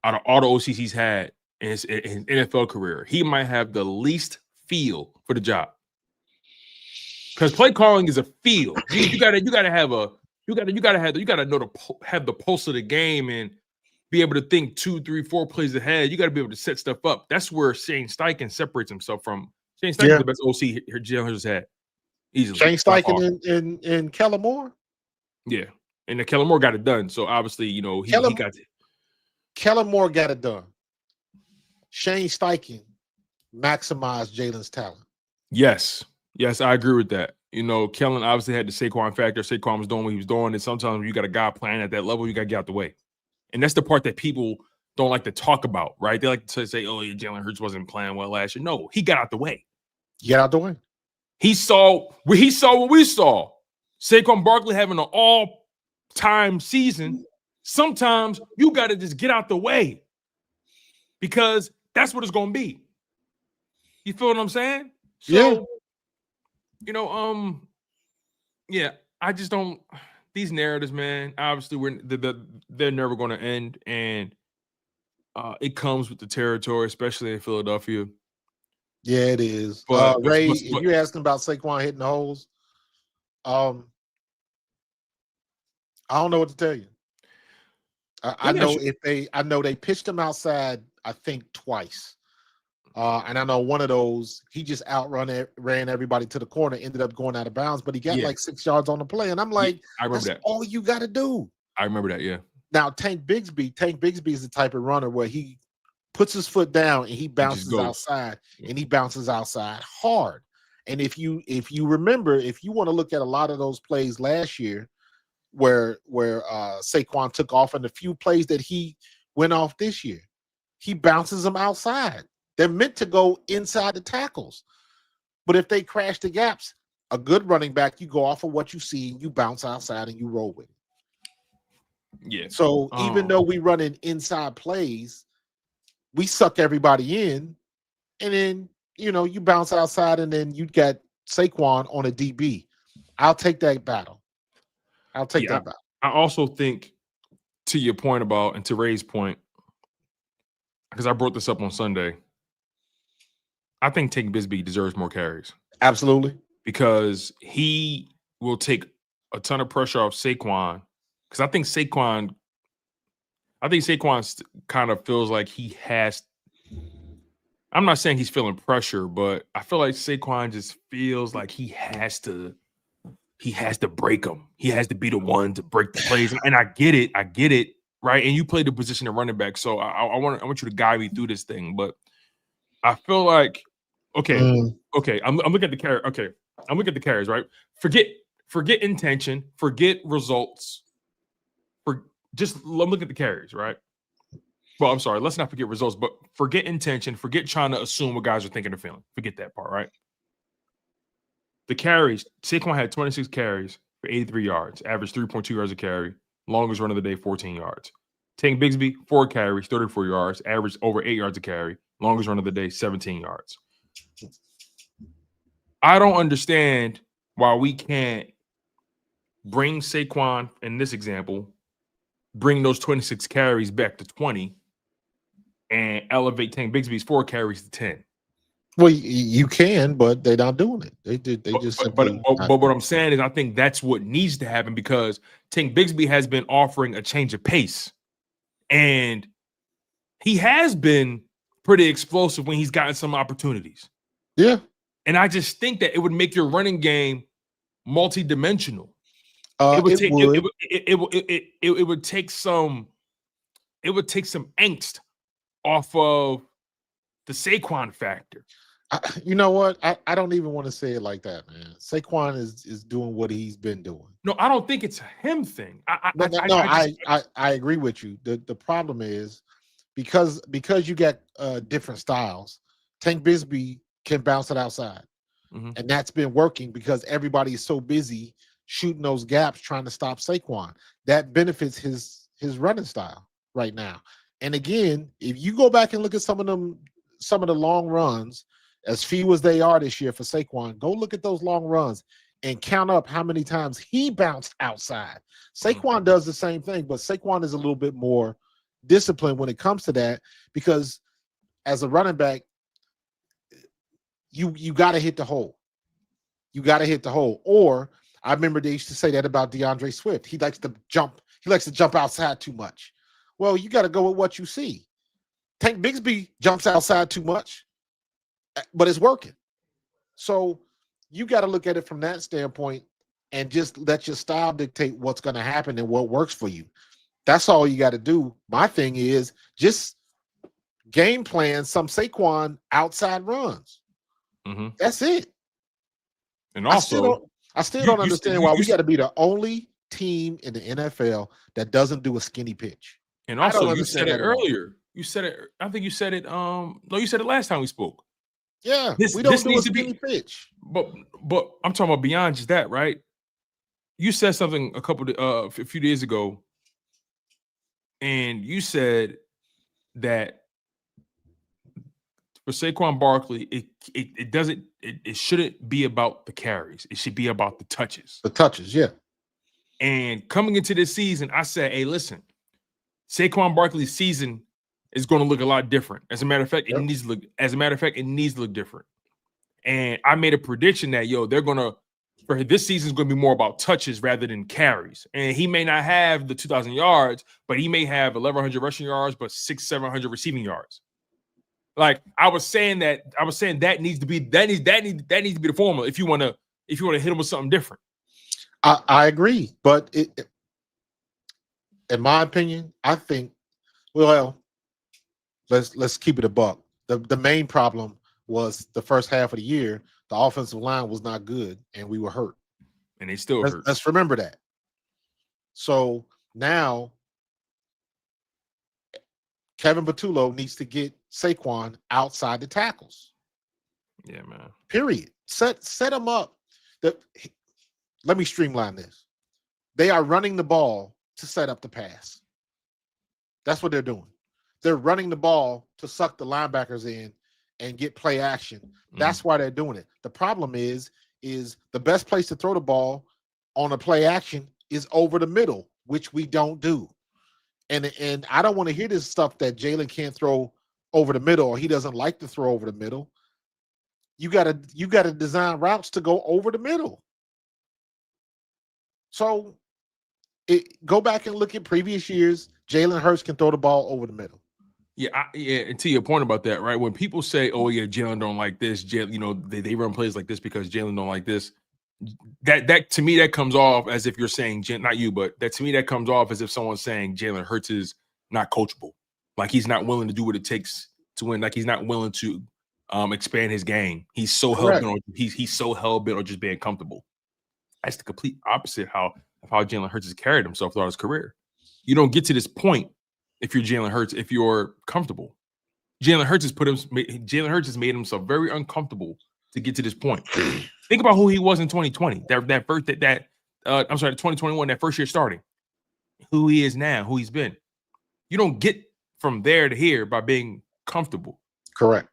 Out of all the OCs he's had in his NFL career, he might have the least feel for the job. Because play calling is a feel. You gotta have the pulse of the game and be able to think 2, 3, 4 plays ahead. You got to be able to set stuff up. That's where Shane Steichen separates himself from. Shane Steichen, the best OC Jalen Hurts has had. Easily. Shane Steichen and Kellen Moore. Yeah, and the Kellen Moore got it done. So obviously, he got it. Kellen Moore got it done. Shane Steichen maximized Jalen's talent. Yes, I agree with that. Kellen obviously had the Saquon factor. Saquon was doing what he was doing, and sometimes when you got a guy playing at that level, you got to get out the way. And that's the part that people don't like to talk about, right? They like to say, "Oh, Jalen Hurts wasn't playing well last year." No, he got out the way. Get out the way. He saw what we saw. Saquon Barkley having an all-time season. Sometimes you got to just get out the way because that's what it's going to be. You feel what I'm saying? So, yeah, I just don't. These narratives, man. Obviously, they're never going to end, and it comes with the territory, especially in Philadelphia. Yeah, it is. But Ray, if you're asking about Saquon hitting the holes, I don't know what to tell you. I know they pitched him outside, I think twice. And I know one of those, he just ran everybody to the corner, ended up going out of bounds, but he got like 6 yards on the play. And I'm like, I remember that's all you got to do. I remember that, yeah. Now, Tank Bigsby is the type of runner where he puts his foot down and he bounces outside, and he bounces outside hard. And if you remember, if you want to look at a lot of those plays last year where Saquon took off, and the few plays that he went off this year, he bounces them outside. They're meant to go inside the tackles. But if they crash the gaps, a good running back, you go off of what you see, and you bounce outside and you roll with it. Yeah. So even though we run in inside plays, we suck everybody in, and then you bounce outside, and then you got Saquon on a DB. I'll take that battle. I'll take that battle. I also think, to your point about, and to Ray's point, because I brought this up on Sunday, I think Tank Bigsby deserves more carries. Absolutely. Because he will take a ton of pressure off Saquon. Because I think Saquon kind of feels like he has. I'm not saying he's feeling pressure, but I feel like Saquon just feels like he has to break him. He has to be the one to break the plays. And I get it, right? And you play the position of running back, so I want you to guide me through this thing. But I feel like, okay, I'm looking at the carry. Okay, I'm looking at the carries, right? Forget intention, forget results. I'm looking at the carries, right? Well, I'm sorry, let's not forget results, but forget intention, forget trying to assume what guys are thinking or feeling. Forget that part, right? The carries, Saquon had 26 carries for 83 yards, average 3.2 yards a carry, longest run of the day, 14 yards. Tank Bigsby, 4 carries, 34 yards, average over 8 yards a carry, longest run of the day, 17 yards. I don't understand why we can't bring Saquon, in this example, bring those 26 carries back to 20 and elevate Tank Bigsby's 4 carries to 10. Well, you can, but they're not doing it. But what I'm saying is I think that's what needs to happen, because Tank Bigsby has been offering a change of pace. And he has been pretty explosive when he's gotten some opportunities. Yeah. And I just think that it would make your running game multi-dimensional. It would take some angst off of the Saquon factor. You know what? I don't even want to say it like that, man. Saquon is doing what he's been doing. No, I don't think it's a him thing. I agree with you. The problem is because you got different styles. Tank Bigsby can bounce it outside, and that's been working because everybody is so busy shooting those gaps trying to stop Saquon. That benefits his running style right now. And again, if you go back and look at some of the long runs, as few as they are this year for Saquon, go look at those long runs and count up how many times he bounced outside. Saquon does the same thing, but Saquon is a little bit more disciplined when it comes to that, because as a running back, you got to hit the hole. You got to hit the hole. Or I remember they used to say that about DeAndre Swift. He likes to jump outside too much. Well, you got to go with what you see. Tank Bigsby jumps outside too much, but it's working. So you got to look at it from that standpoint and just let your style dictate what's going to happen and what works for you. That's all you got to do. My thing is just game plan some Saquon outside runs. That's it. And also, I still don't understand why we got to be the only team in the NFL that doesn't do a skinny pitch. And also, you said it earlier. You said it. I think you said it. No, you said it last time we spoke. Yeah, This we don't do a needs to skinny be, pitch. but I'm talking about beyond just that, right? You said something a few days ago, and you said that for Saquon Barkley, it shouldn't be about the carries. It should be about the touches. The touches, yeah. And coming into this season, I said, hey, listen, Saquon Barkley's season is going to look a lot different. As a matter of fact, it needs to look different. And I made a prediction that they're gonna, for this season, is going to be more about touches rather than carries. And he may not have the 2,000 yards, but he may have 1,100 rushing yards, but 600-700 receiving yards. Like I was saying that needs to be the formula if you want to hit him with something different. I agree, but in my opinion, I think, well, let's keep it a buck. The main problem was the first half of the year, the offensive line was not good, and we were hurt. And they still hurt. Let's remember that. So now Kevin Patullo needs to get Saquon outside the tackles. Yeah, man. Period. Set him up. Let me streamline this. They are running the ball to set up the pass. That's what they're doing. They're running the ball to suck the linebackers in and get play action. That's why they're doing it. The problem is the best place to throw the ball on a play action is over the middle, which we don't do. And I don't want to hear this stuff that Jalen can't throw over the middle or he doesn't like to throw over the middle. You gotta design routes to go over the middle. So go back and look at previous years. Jalen Hurts can throw the ball over the middle. Yeah, and to your point about that, right? When people say, "Oh yeah, Jalen don't like this," they run plays like this because Jalen don't like this. That to me that comes off as if you're saying, not you, but that to me that comes off as if someone's saying Jalen Hurts is not coachable, like he's not willing to do what it takes to win, like he's not willing to expand his game. He's so hell bent on just being comfortable. That's the complete opposite of how Jalen Hurts has carried himself throughout his career. You don't get to this point if you're Jalen Hurts if you're comfortable. Jalen Hurts has made himself very uncomfortable to get to this point. Think about who he was in 2020. I'm sorry, 2021, that first year starting. Who he is now, who he's been. You don't get from there to here by being comfortable. Correct.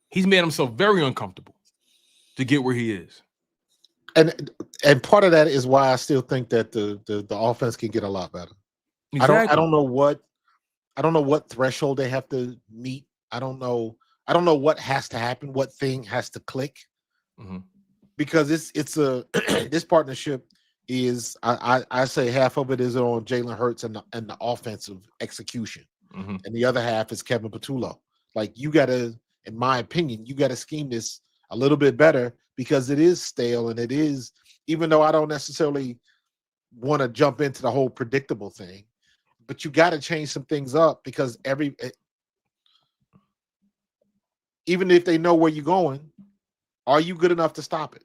He's made himself very uncomfortable to get where he is. And part of that is why I still think that the offense can get a lot better. Exactly. I don't know what threshold they have to meet. I don't know what has to happen, what thing has to click. Mm-hmm. Because it's a this partnership is I say half of it is on Jalen Hurts and the offensive execution. Mm-hmm. And the other half is Kevin Patullo. Like you gotta, in my opinion, you gotta scheme this a little bit better because it is stale and it is, even though I don't necessarily want to jump into the whole predictable thing, but you got to change some things up because even if they know where you're going, are you good enough to stop it?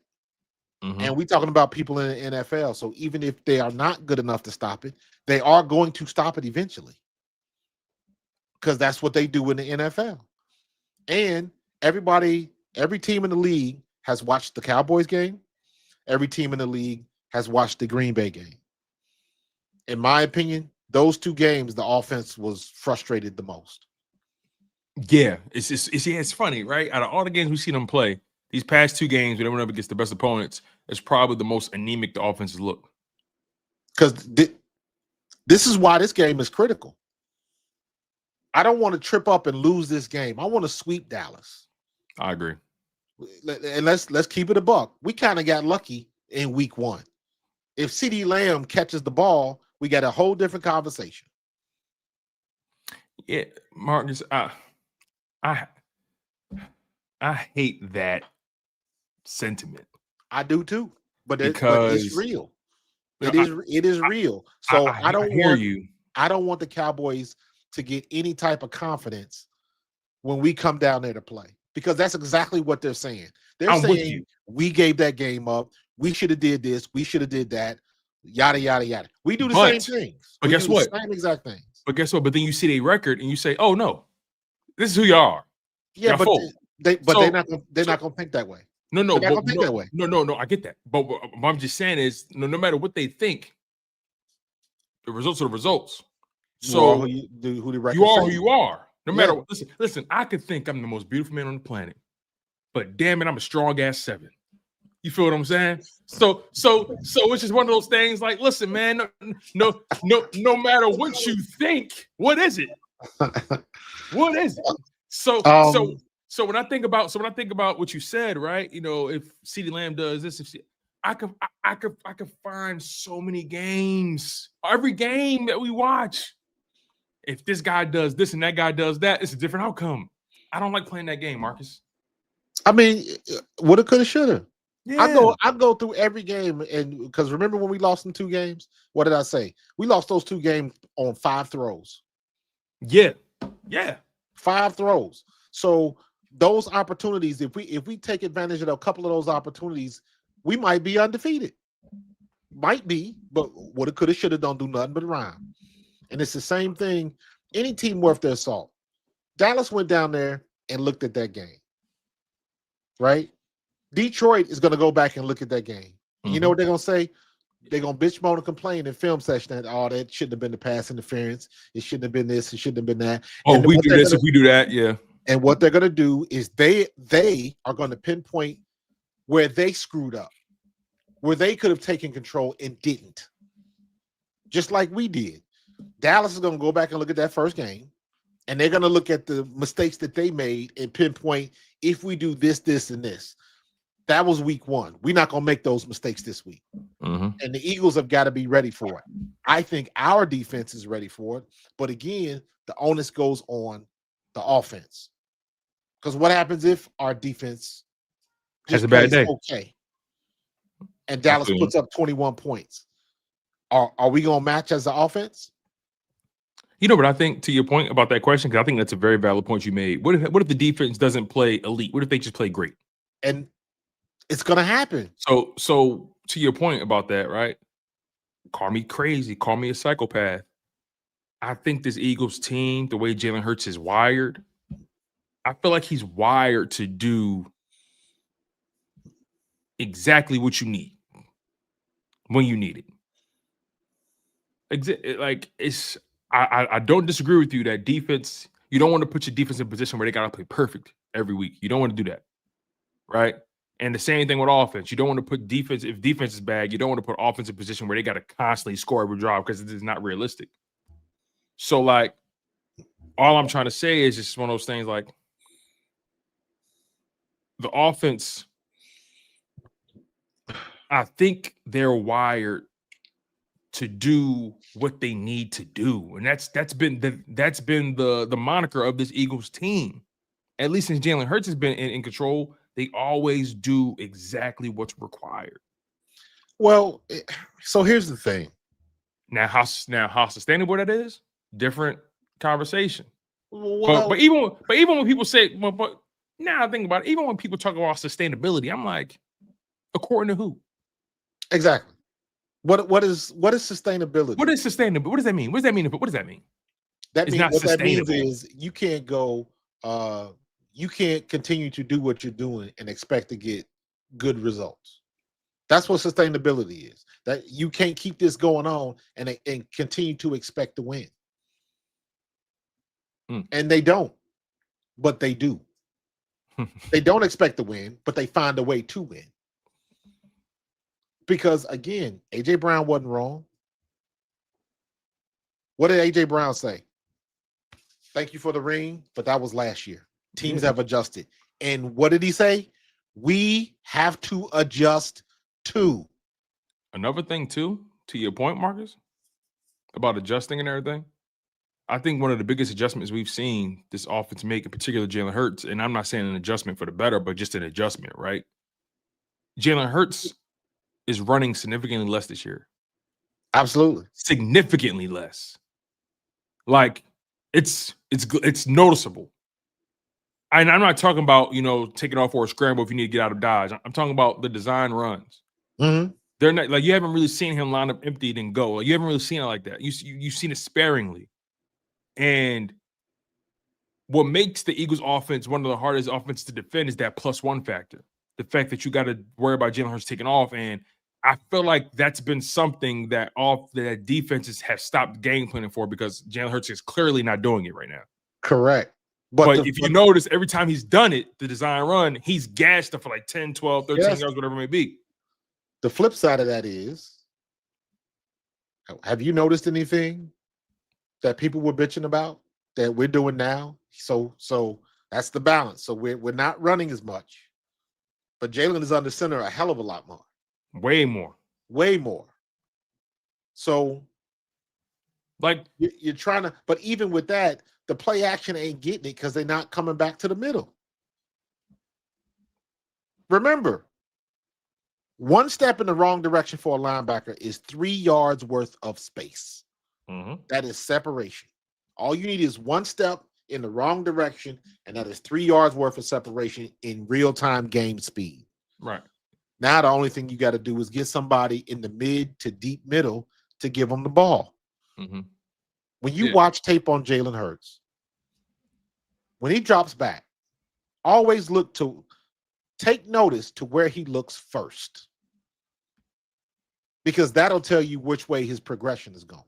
Mm-hmm. And we're talking about people in the NFL. So even if they are not good enough to stop it, they are going to stop it eventually because that's what they do in the NFL. And every team in the league has watched the Cowboys game. Every team in the league has watched the Green Bay game. In my opinion, those two games, the offense was frustrated the most. Yeah, it's funny, right? Out of all the games we see them play, these past two games, when they went up against the best opponents, it's probably the most anemic the offenses look. Because this is why this game is critical. I don't want to trip up and lose this game. I want to sweep Dallas. I agree. And let's keep it a buck. We kind of got lucky in week 1. If CeeDee Lamb catches the ball, we got a whole different conversation. Yeah, Marcus, I hate that sentiment. I do too, but it's real. It is real. So I don't want the Cowboys to get any type of confidence when we come down there to play, because that's exactly what they're saying. They're saying we gave that game up. We should have did this. We should have did that. Yada yada yada. We do the same things. But guess what? Same exact things. But guess what? But then you see their record and you say, "Oh no, this is who you are." Yeah, They're So not gonna think that way. no, They're not gonna think that way. no. I get that, but what I'm just saying is, no matter what they think, the results are the results. You are So who the you record are say who you are. No Yeah. matter what. Listen. I could think I'm the most beautiful man on the planet, but damn it, I'm a strong ass 7. You feel what I'm saying? So it's just one of those things. Like, listen, man, no matter what you think, what is it? What is it? So when I think about what you said, right? You know, if CeeDee Lamb does this, I could find so many games. Every game that we watch, if this guy does this and that guy does that, it's a different outcome. I don't like playing that game, Marcus. I mean, woulda, coulda, shoulda. Yeah. I go through every game, and because remember when we lost in 2 games? What did I say? We lost those 2 games on 5 throws. Yeah. 5 throws. So those opportunities, if we take advantage of a couple of those opportunities, we might be undefeated. Might be, but woulda, coulda, shoulda don't do nothing but rhyme. And it's the same thing. Any team worth their salt. Dallas went down there and looked at that game. Right? Detroit is going to go back and look at that game. Mm-hmm. You know what they're going to say? They're going to bitch, moan, and complain in film session that, that shouldn't have been the pass interference. It shouldn't have been this. It shouldn't have been that. Oh, we do this if we do that. Yeah. And what they're going to do is they are going to pinpoint where they screwed up, where they could have taken control and didn't. Just like we did. Dallas is going to go back and look at that first game, and they're going to look at the mistakes that they made and pinpoint if we do this, this, and this. That was week 1. We're not going to make those mistakes this week. Mm-hmm. And the Eagles have got to be ready for it. I think our defense is ready for it. But again, the onus goes on the offense. Because what happens if our defense has a bad day? Okay. And Dallas puts up 21 points. Are we going to match as the offense? You know what I think, to your point about that question, because I think that's a very valid point you made. What if the defense doesn't play elite? What if they just play great? And it's going to happen. So to your point about that, right? Call me crazy. Call me a psychopath. I think this Eagles team, the way Jalen Hurts is wired, I feel like he's wired to do exactly what you need when you need it. Like I don't disagree with you that defense, you don't want to put your defense in a position where they got to play perfect every week. You don't want to do that, right? And the same thing with offense. You don't want to put defense, if defense is bad, you don't want to put offense in a position where they got to constantly score every drive because it is not realistic. So, like, all I'm trying to say is just one of those things like the offense, I think they're wired to do what they need to do. And that's been the moniker of this Eagles team. At least since Jalen Hurts has been in control, they always do exactly what's required. Well, so here's the thing. Now how sustainable that is, different conversation. Well, but even when people say, but now I think about it, even when people talk about sustainability, I'm like, according to who? Exactly. What is sustainability? What is sustainable? What does that mean? What does that mean? What does that mean? That means is you can't go. You can't continue to do what you're doing and expect to get good results. That's what sustainability is. That you can't keep this going on and continue to expect to win. And they don't, but they do. They don't expect to win, but they find a way to win. Because again, AJ Brown wasn't wrong. What did AJ Brown say? Thank you for the ring, but that was last year. Teams have adjusted. And what did he say? We have to adjust too. Another thing too, to your point, Marcus, about adjusting and everything. I think one of the biggest adjustments we've seen this offense make, in particular Jalen Hurts, and I'm not saying an adjustment for the better, but just an adjustment, right? Jalen Hurts is running significantly less this year. Absolutely. Significantly less. Like, it's noticeable. And I'm not talking about, taking off for a scramble if you need to get out of dodge. I'm talking about the design runs. Mm-hmm. They're not like, you haven't really seen him line up empty and go. Like, you haven't really seen it like that. You've seen it sparingly. And what makes the Eagles offense one of the hardest offenses to defend is that +1 factor. The fact that you got to worry about Jalen Hurts taking off. And I feel like that's been something that defenses have stopped game planning for because Jalen Hurts is clearly not doing it right now. Correct. But if you notice, every time he's done it, the design run, he's gashed up for like 10, 12, 13 yards, whatever it may be. The flip side of that is, have you noticed anything that people were bitching about that we're doing now? So that's the balance. So we're not running as much, but Jalen is under center a hell of a lot more. Way more. So, like you're trying to, but even with that, the play action ain't getting it because they're not coming back to the middle. Remember, one step in the wrong direction for a linebacker is 3 yards worth of space. Mm-hmm. That is separation. All you need is one step in the wrong direction, and that is 3 yards worth of separation in real-time game speed. Right. Now the only thing you got to do is get somebody in the mid to deep middle to give them the ball. Mm-hmm. When you watch tape on Jalen Hurts, when he drops back, always take notice to where he looks first, because that'll tell you which way his progression is going.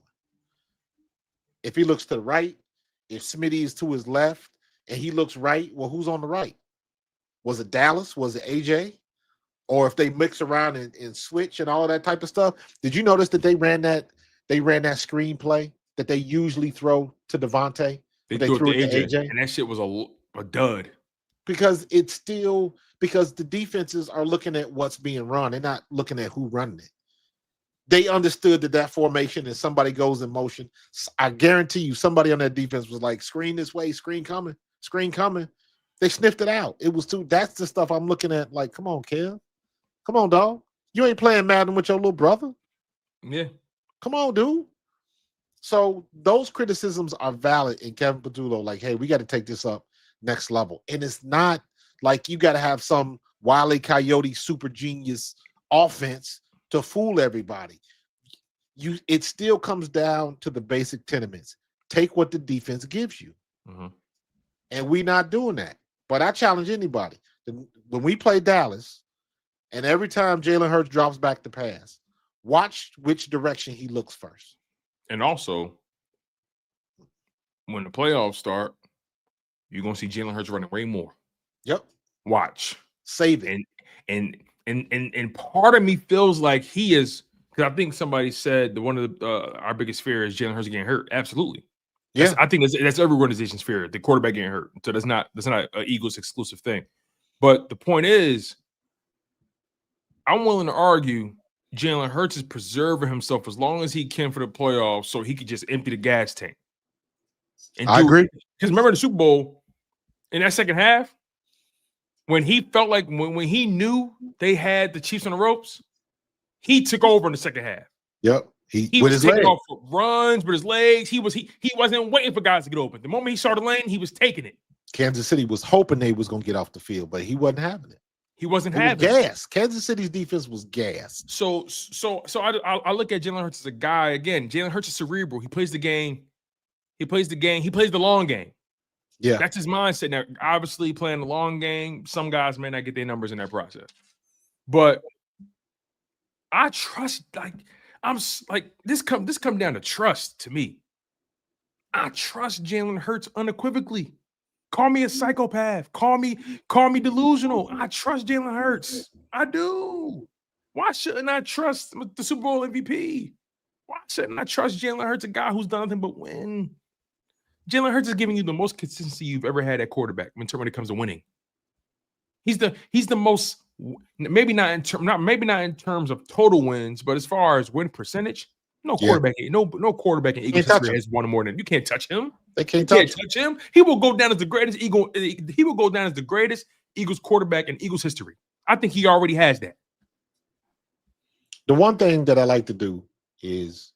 If he looks to the right, if Smitty is to his left and he looks right, well, who's on the right? Was it Dallas? Was it AJ? Or if they mix around and switch and all of that type of stuff. Did you notice that they ran that screenplay that they usually throw to Devontae? They threw it to AJ. And that shit was a dud. Because the defenses are looking at what's being run. They're not looking at who running it. They understood that formation and somebody goes in motion. I guarantee you somebody on that defense was like, screen this way, screen coming. They sniffed it out. It was that's the stuff I'm looking at like, come on, Kev. Come on, dog. You ain't playing Madden with your little brother. Yeah. Come on, dude. So those criticisms are valid in Kevin Patullo. Like, hey, we got to take this up next level. And it's not like you got to have some Wile E. Coyote super genius offense to fool everybody. It still comes down to the basic tenements. Take what the defense gives you. Mm-hmm. And we're not doing that. But I challenge anybody. When we play Dallas, and every time Jalen Hurts drops back to pass, watch which direction he looks first. And also, when the playoffs start, you're going to see Jalen Hurts running way more. Yep. Watch. Save it. And part of me feels like he is, because I think somebody said that one of our biggest fear is Jalen Hurts getting hurt. Absolutely. Yeah. I think that's every organization's fear, the quarterback getting hurt. So that's not an Eagles exclusive thing. But the point is, I'm willing to argue Jalen Hurts is preserving himself as long as he can for the playoffs so he could just empty the gas tank. I agree. Because remember the Super Bowl, in that second half, when he felt like when he knew they had the Chiefs on the ropes, he took over in the second half. Yep. He was taking off for runs with his legs. He wasn't waiting for guys to get open. The moment he started laying, he was taking it. Kansas City was hoping they was going to get off the field, but he wasn't having it. He wasn't having gas. Kansas City's defense was gas. So I look at Jalen Hurts as a guy again. Jalen Hurts is cerebral. He plays the game. He plays the long game. Yeah, that's his mindset. Now, obviously, playing the long game, some guys may not get their numbers in that process, but I trust. This come down to trust to me. I trust Jalen Hurts unequivocally. Call me a psychopath. Call me delusional. I trust Jalen Hurts. I do. Why shouldn't I trust the Super Bowl MVP? Why shouldn't I trust Jalen Hurts, a guy who's done nothing but win? Jalen Hurts is giving you the most consistency you've ever had at quarterback when it comes to winning. He's the most, maybe not in terms of total wins, but as far as win percentage, no quarterback in Eagles history has won more than you. Can't touch him. They can't touch him. He will go down as the greatest Eagle. He will go down as the greatest Eagles quarterback in Eagles history. I think he already has that. The one thing that I like to do is,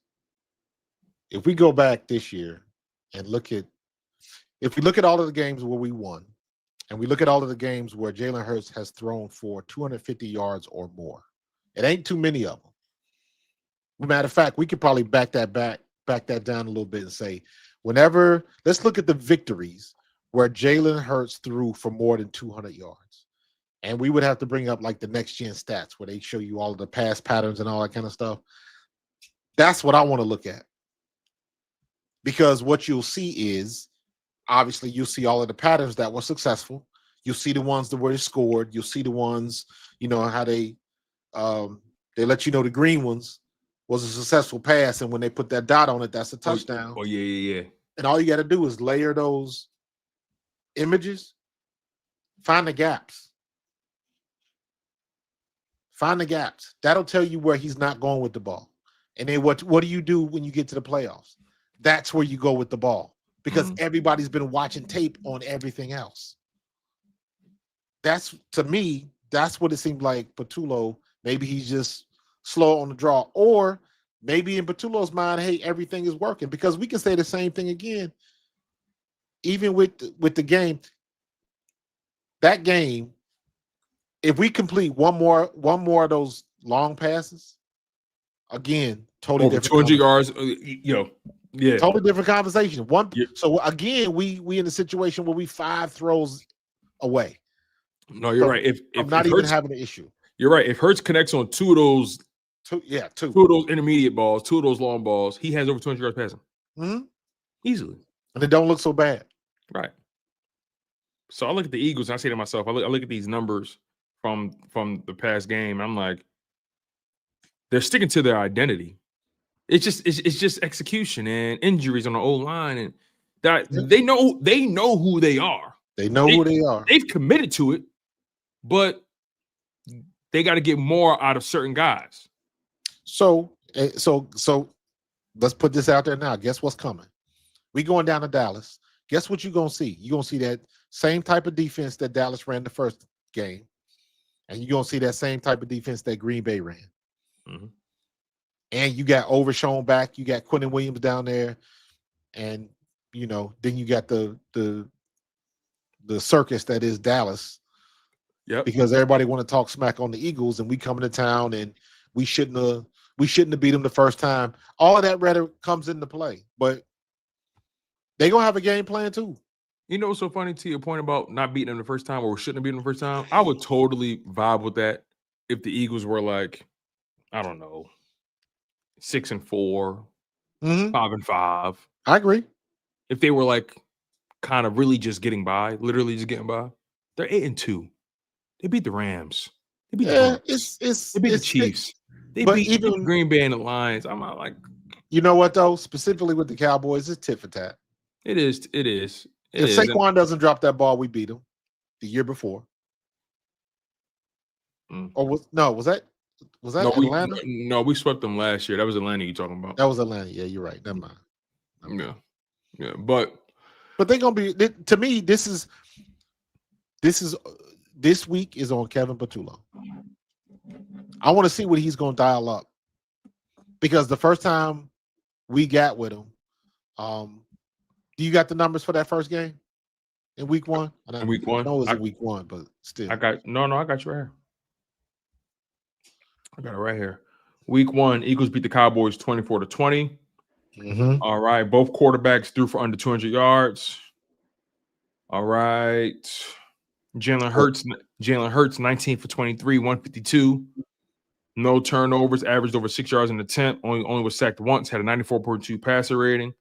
if we go back this year and look at all of the games where we won, and we look at all of the games where Jalen Hurts has thrown for 250 yards or more, it ain't too many of them. Matter of fact, we could probably back that down a little bit and say, let's look at the victories where Jalen Hurts threw for more than 200 yards. And we would have to bring up like the next gen stats where they show you all of the pass patterns and all that kind of stuff. That's what I want to look at. Because what you'll see is obviously you'll see all of the patterns that were successful. You'll see the ones that were scored. You'll see the ones, you know, how they let you know the green ones was a successful pass. And when they put that dot on it, that's a touchdown. Oh, yeah. And all you got to do is layer those images, find the gaps. Find the gaps. That'll tell you where he's not going with the ball. And then what do you do when you get to the playoffs? That's where you go with the ball because everybody's been watching tape on everything else. That's, to me, that's what it seemed like Patullo. Maybe he's just slow on the draw. Or maybe in Patullo's mind, hey, everything is working. Because we can say the same thing again. Even with the game, that game, if we complete one more of those long passes, again, totally over different. 200 yards, yeah, totally different conversation. So again, we in a situation where we 5 throws away. No, you're right. If not if even Hurts, having an issue. you're right. If Hurts connects on two of those intermediate balls, 2 of those long balls, he has over 200 yards passing easily, and it don't look so bad. Right. So I look at the Eagles and I say to myself, I look at these numbers from the past game. And I'm like, they're sticking to their identity. It's just execution and injuries on the old line, and that they know who they are. They know who they are. They've committed to it, but they got to get more out of certain guys. So let's put this out there now. Guess what's coming? We going down to Dallas. Guess what you're gonna see? You're gonna see that same type of defense that Dallas ran the first game, and you're gonna see that same type of defense that Green Bay ran. And you got Overshown back. You got Quentin Williams down there, and then you got the circus that is Dallas. Yep. Because everybody want to talk smack on the Eagles, and we come into town and we shouldn't have beat them the first time. All of that rhetoric comes into play, but they gonna have a game plan too. You know what's so funny to your point about not beating them the first time or shouldn't have beaten them the first time? I would totally vibe with that if the Eagles were like, I don't know, 6-4, 5-5. I agree. If they were like kind of really just getting by, literally just getting by, they're 8-2. They beat the Rams. They beat the they beat the Chiefs. They beat the Green Bay and the Lions. I'm not like, you know what though? Specifically with the Cowboys, it's tit for tat. It is. If Saquon doesn't drop that ball, we beat him the year before. Or was that Atlanta? We swept them last year. That was Atlanta you're talking about. That was Atlanta. Yeah, you're right. Never mind. Yeah. But they're gonna be, to me, this week is on Kevin Patullo. I want to see what he's gonna dial up. Because the first time we got with him, do you got the numbers for that first game in week 1? In week 1? I know it was in week 1, but still. I got you right here. I got it right here. Week 1, Eagles beat the Cowboys 24-20. All right. Both quarterbacks threw for under 200 yards. All right. Jalen Hurts, 19 for 23, 152. No turnovers, averaged over 6 yards an attempt. Only was sacked once, had a 94.2 passer rating.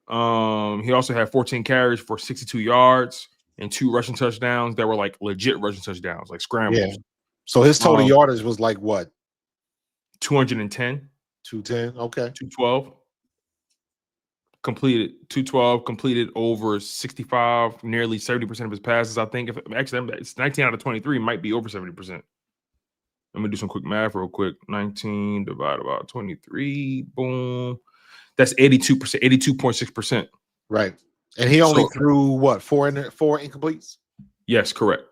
He also had 14 carries for 62 yards and 2 rushing touchdowns that were like legit rushing touchdowns, like scrambles. Yeah. So his total yardage was like what? 210. 210. Okay. 212. Completed over 65, nearly 70% of his passes. I think it's 19 out of 23, might be over 70%. Let me do some quick math real quick. 19 divided by 23. Boom. That's 82%, 82.6%. Right. And he only threw what? 4 incompletes? Yes, correct.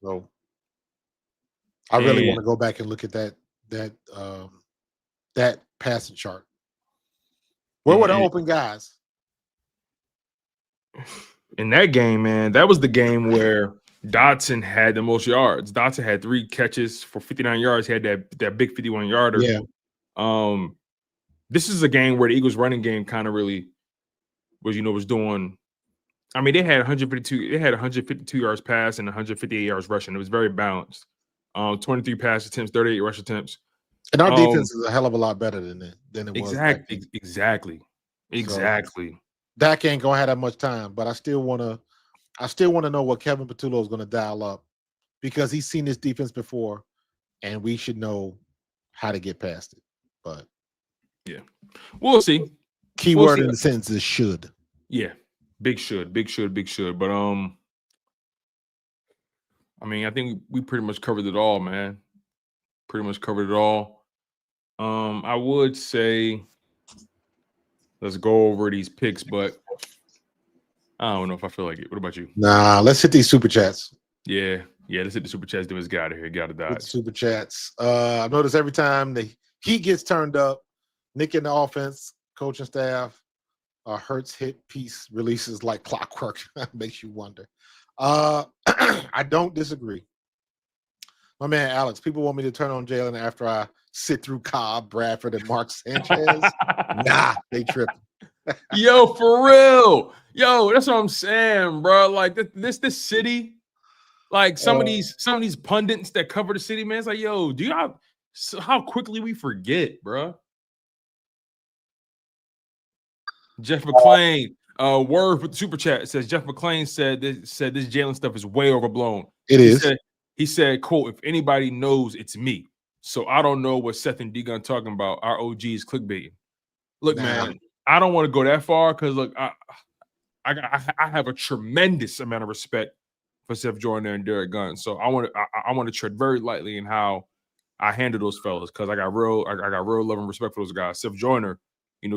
So I really want to go back and look at that passing chart. Where were the open guys? In that game, man, that was the game where Dotson had the most yards. Dotson had 3 catches for 59 yards. He had that big 51-yarder. Yeah. This is a game where the Eagles running game kind of really was doing I mean, they had 152. They had 152 yards pass and 158 yards rushing. It was very balanced. 23 pass attempts, 38 rush attempts. And our defense is a hell of a lot better than it was back then. Exactly. So, Dak ain't gonna have that much time, but I still wanna know what Kevin Patullo is gonna dial up because he's seen this defense before, and we should know how to get past it. But yeah, we'll see. Keyword in the sentence is should. Yeah, big should. But I mean, I think we pretty much covered it all, man. Pretty much covered it all. I would say let's go over these picks, but I don't know if I feel like it. What about you? Nah, let's hit these super chats. Yeah, let's hit the super chats. Do his guy here. Got to die. Super chats. I notice every time the heat gets turned up, Nick in the offense, coaching staff, Hurts hit piece releases like clockwork. Makes you wonder. I don't disagree. My man Alex, people want me to turn on Jalen after I sit through Cobb, Bradford, and Mark Sanchez. Nah, they tripping. Yo, for real. Yo, that's what I'm saying, bro. Like this city, like some of these pundits that cover the city, man. It's like, yo, how quickly we forget, bro. Jeff McClain, word for the super chat. It says Jeff McClain said this Jalen stuff is way overblown. It is. He said, quote, if anybody knows, it's me. So I don't know what Seth and D-Gun talking about. Our OG is clickbaiting. Look, man, I don't want to go that far because, look, I have a tremendous amount of respect for Seth Jordan and Derek Gunn. So I want to tread very lightly in how I handle those fellas because I got real love and respect for those guys. Seth Joyner,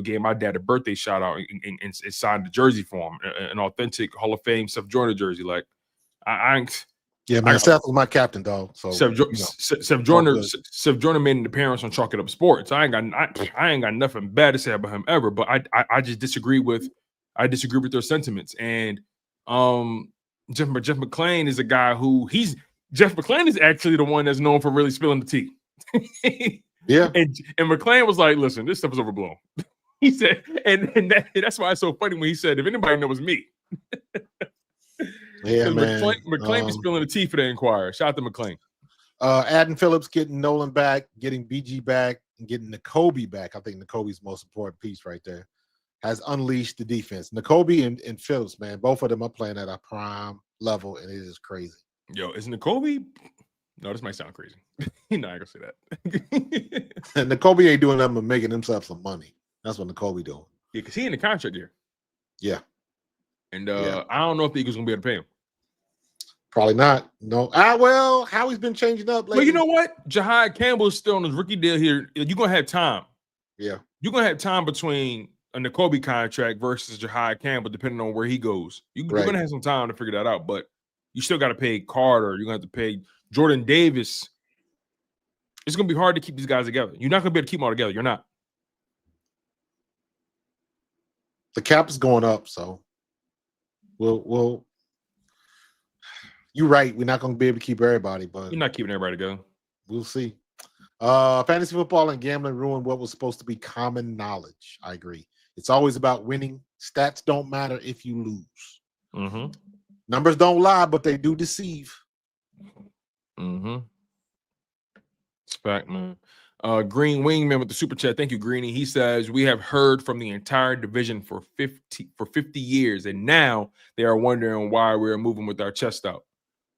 gave my dad a birthday shout out and signed the jersey for him, an authentic Hall of Fame Seth Joyner jersey. Like yeah, man, Seth was my captain, dog. So Seth Joyner made an appearance on Chalk It Up Sports. I ain't got nothing bad to say about him ever, but I just disagree with their sentiments. And Jeff McClain is a guy Jeff McClain is actually the one that's known for really spilling the tea. Yeah. And McClain was like, listen, this stuff is overblown. He said, and that's why it's so funny when he said, if anybody knows me. Yeah, man. McClain be spilling the tea for the Inquirer. Shout out to McClain. Adam Phillips getting Nolan back, getting BG back, and getting Nakobe back. I think Nakobe's most important piece right there. Has unleashed the defense. Nakobe and Phillips, man, both of them are playing at a prime level, and it is crazy. Yo, is Nakobe? No, this might sound crazy. No, I ain't gonna say that. And Nakobe ain't doing nothing but making himself some money. That's what Nakobe doing. Yeah, because he in the contract year. Yeah. And I don't know if the Eagles gonna be able to pay him. Probably not. No. Well, how he's been changing up lately. Well, you know what? Jahad Campbell is still on his rookie deal here. You're gonna have time. Yeah. You're gonna have time between a Nakobe contract versus Jahad Campbell, depending on where he goes. You're gonna have some time to figure that out, but you still gotta pay Carter. You're gonna have to pay Jordan Davis. It's gonna be hard to keep these guys together. You're not gonna be able to keep them all together. You're not. The cap is going up, so we'll you're right. We're not going to be able to keep everybody, but you're not keeping everybody together. We'll see. Fantasy football and gambling ruined what was supposed to be common knowledge. I agree. It's always about winning. Stats don't matter if you lose. Mm-hmm. Numbers don't lie, but they do deceive. Mm-hmm. It's fact, man. Green Wingman with the super chat. Thank you, Greeny. He says, we have heard from the entire division for 50 years, and now they are wondering why we're moving with our chest out.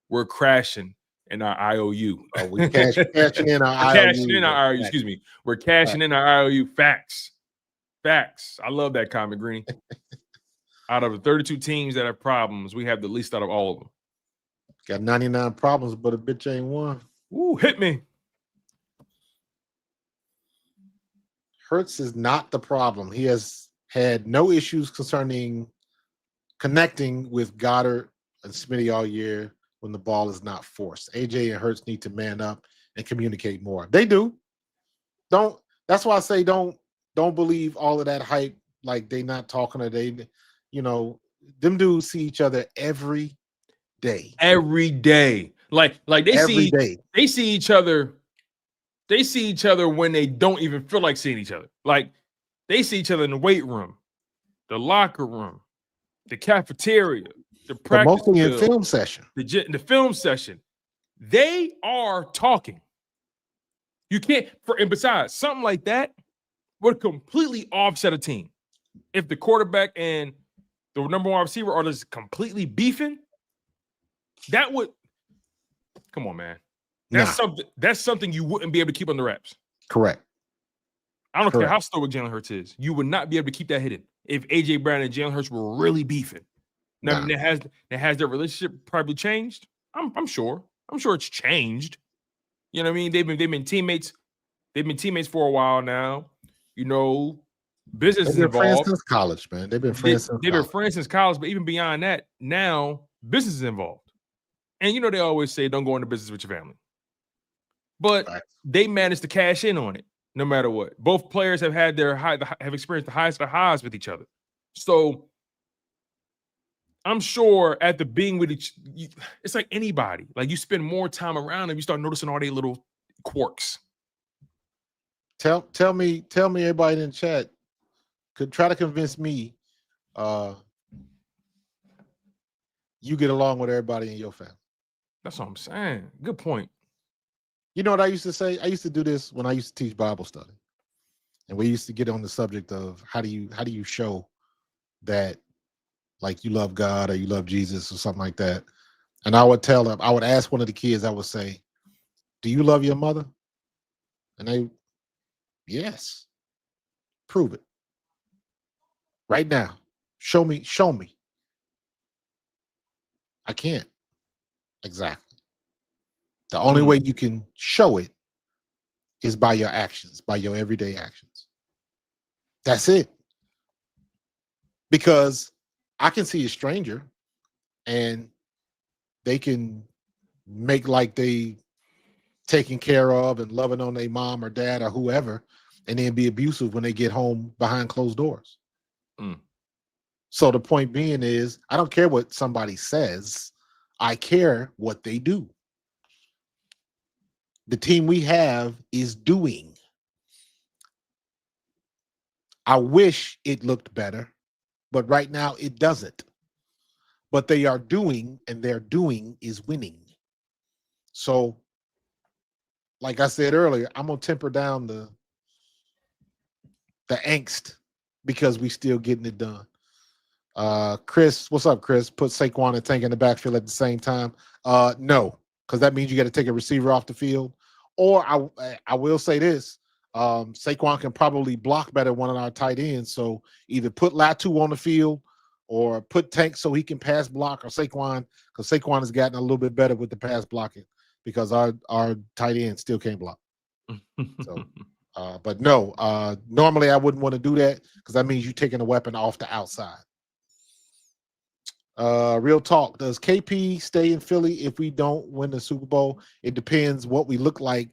We're crashing in our IOU. Oh, we're cashing in our IOU. Cashing in our IOU. Excuse me. We're cashing in our IOU. Facts. I love that comment, Greeny. Out of the 32 teams that have problems, we have the least out of all of them. Got 99 problems, but a bitch ain't one. Ooh, hit me. Hurts is not the problem. He has had no issues concerning connecting with Goddard and Smitty all year when the ball is not forced. AJ and Hurts need to man up and communicate more. They do. That's why I say don't believe all of that hype. Like they not talking or them dudes see each other every day. Every day. Like they every day. They see each other. They see each other when they don't even feel like seeing each other. Like they see each other in the weight room, the locker room, the cafeteria, the But practice mostly in field, film session. the film session. They are talking. You can't, and besides, something like that would completely offset a team. If the quarterback and the number one receiver are just completely beefing, that would, come on, man. That's something you wouldn't be able to keep on the wraps. Correct. I don't care how stoic Jalen Hurts is. You would not be able to keep that hidden if AJ Brown and Jalen Hurts were really beefing. Now, I mean, has their relationship probably changed? I'm sure. I'm sure it's changed. You know what I mean? They've been teammates. They've been teammates for a while now. You know, business is involved. Friends since college, man. They've been friends since college, but even beyond that, now business is involved. And you know, they always say don't go into business with your family. But they managed to cash in on it no matter what. Both players have had have experienced the highest of highs with each other. So I'm sure at the being with it's like anybody. Like you spend more time around them, you start noticing all their little quirks. Tell me, everybody in the chat could try to convince me you get along with everybody in your family. That's what I'm saying. Good point. You know what I used to say? I used to do this when I used to teach Bible study. And we used to get on the subject of how do you show that like you love God or you love Jesus or something like that. And I would tell them, I would ask one of the kids, I would say, do you love your mother? And they, yes. Prove it. Right now. Show me. I can't. Exactly. The only way you can show it is by your actions, by your everyday actions. That's it. Because I can see a stranger and they can make like they taken care of and loving on their mom or dad or whoever, and then be abusive when they get home behind closed doors. So the point being is, I don't care what somebody says. I care what they do. The team we have is doing. I wish it looked better, but right now it doesn't. But they are doing, and their doing is winning. So, like I said earlier, I'm gonna temper down the angst because we still getting it done. Chris, what's up, Chris? Put Saquon and Tank in the backfield at the same time. No, because that means you got to take a receiver off the field. Or I will say this: Saquon can probably block better one of our tight ends. So either put Latu on the field or put Tank so he can pass block, or Saquon, because Saquon has gotten a little bit better with the pass blocking because our tight end still can't block. So, but no, normally I wouldn't want to do that because that means you're taking a weapon off the outside. Real talk. Does KP stay in Philly if we don't win the Super Bowl? It depends what we look like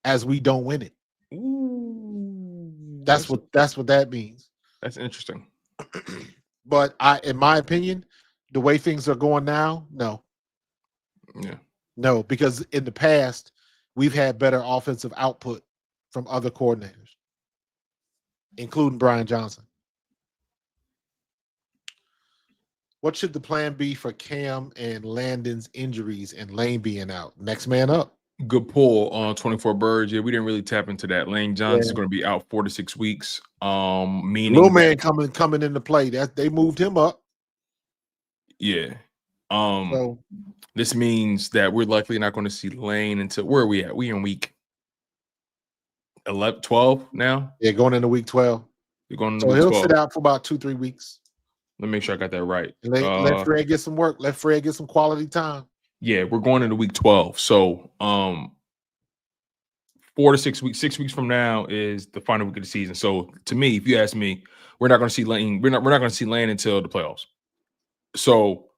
as we don't win it. Ooh, that's what that means. That's interesting. But in my opinion, the way things are going now, no. Yeah. No, because in the past, we've had better offensive output from other coordinators, including Brian Johnson. What should the plan be for Cam and Landon's injuries and Lane being out? Next man up. Good pull on 24 Birds. Yeah, we didn't really tap into that. Lane Johnson is going to be out 4 to 6 weeks. Meaning little man coming into play. That they moved him up. Yeah. So this means that we're likely not going to see Lane until, where are we at? We in week 11, 12 now. Yeah, going into week 12. You're going into so week he'll 12. Sit out for about 2-3 weeks. Let me make sure I got that right. Let Fred get some work. Let Fred get some quality time. Yeah, we're going into week 12. So 4 to 6 weeks, 6 weeks from now is the final week of the season. So to me, if you ask me, we're not going to see Lane. We're not going to see Lane until the playoffs. So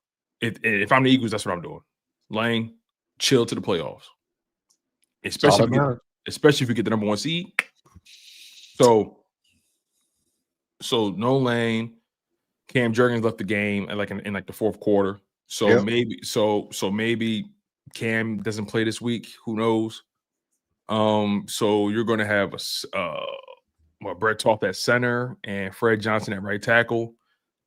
if I'm the Eagles, that's what I'm doing. Lane, chill to the playoffs. Especially if you get the number 1 seed. So no Lane. Cam Jurgens left the game in the fourth quarter. So maybe Cam doesn't play this week. Who knows? So you're going to have Brett Toth at center and Fred Johnson at right tackle.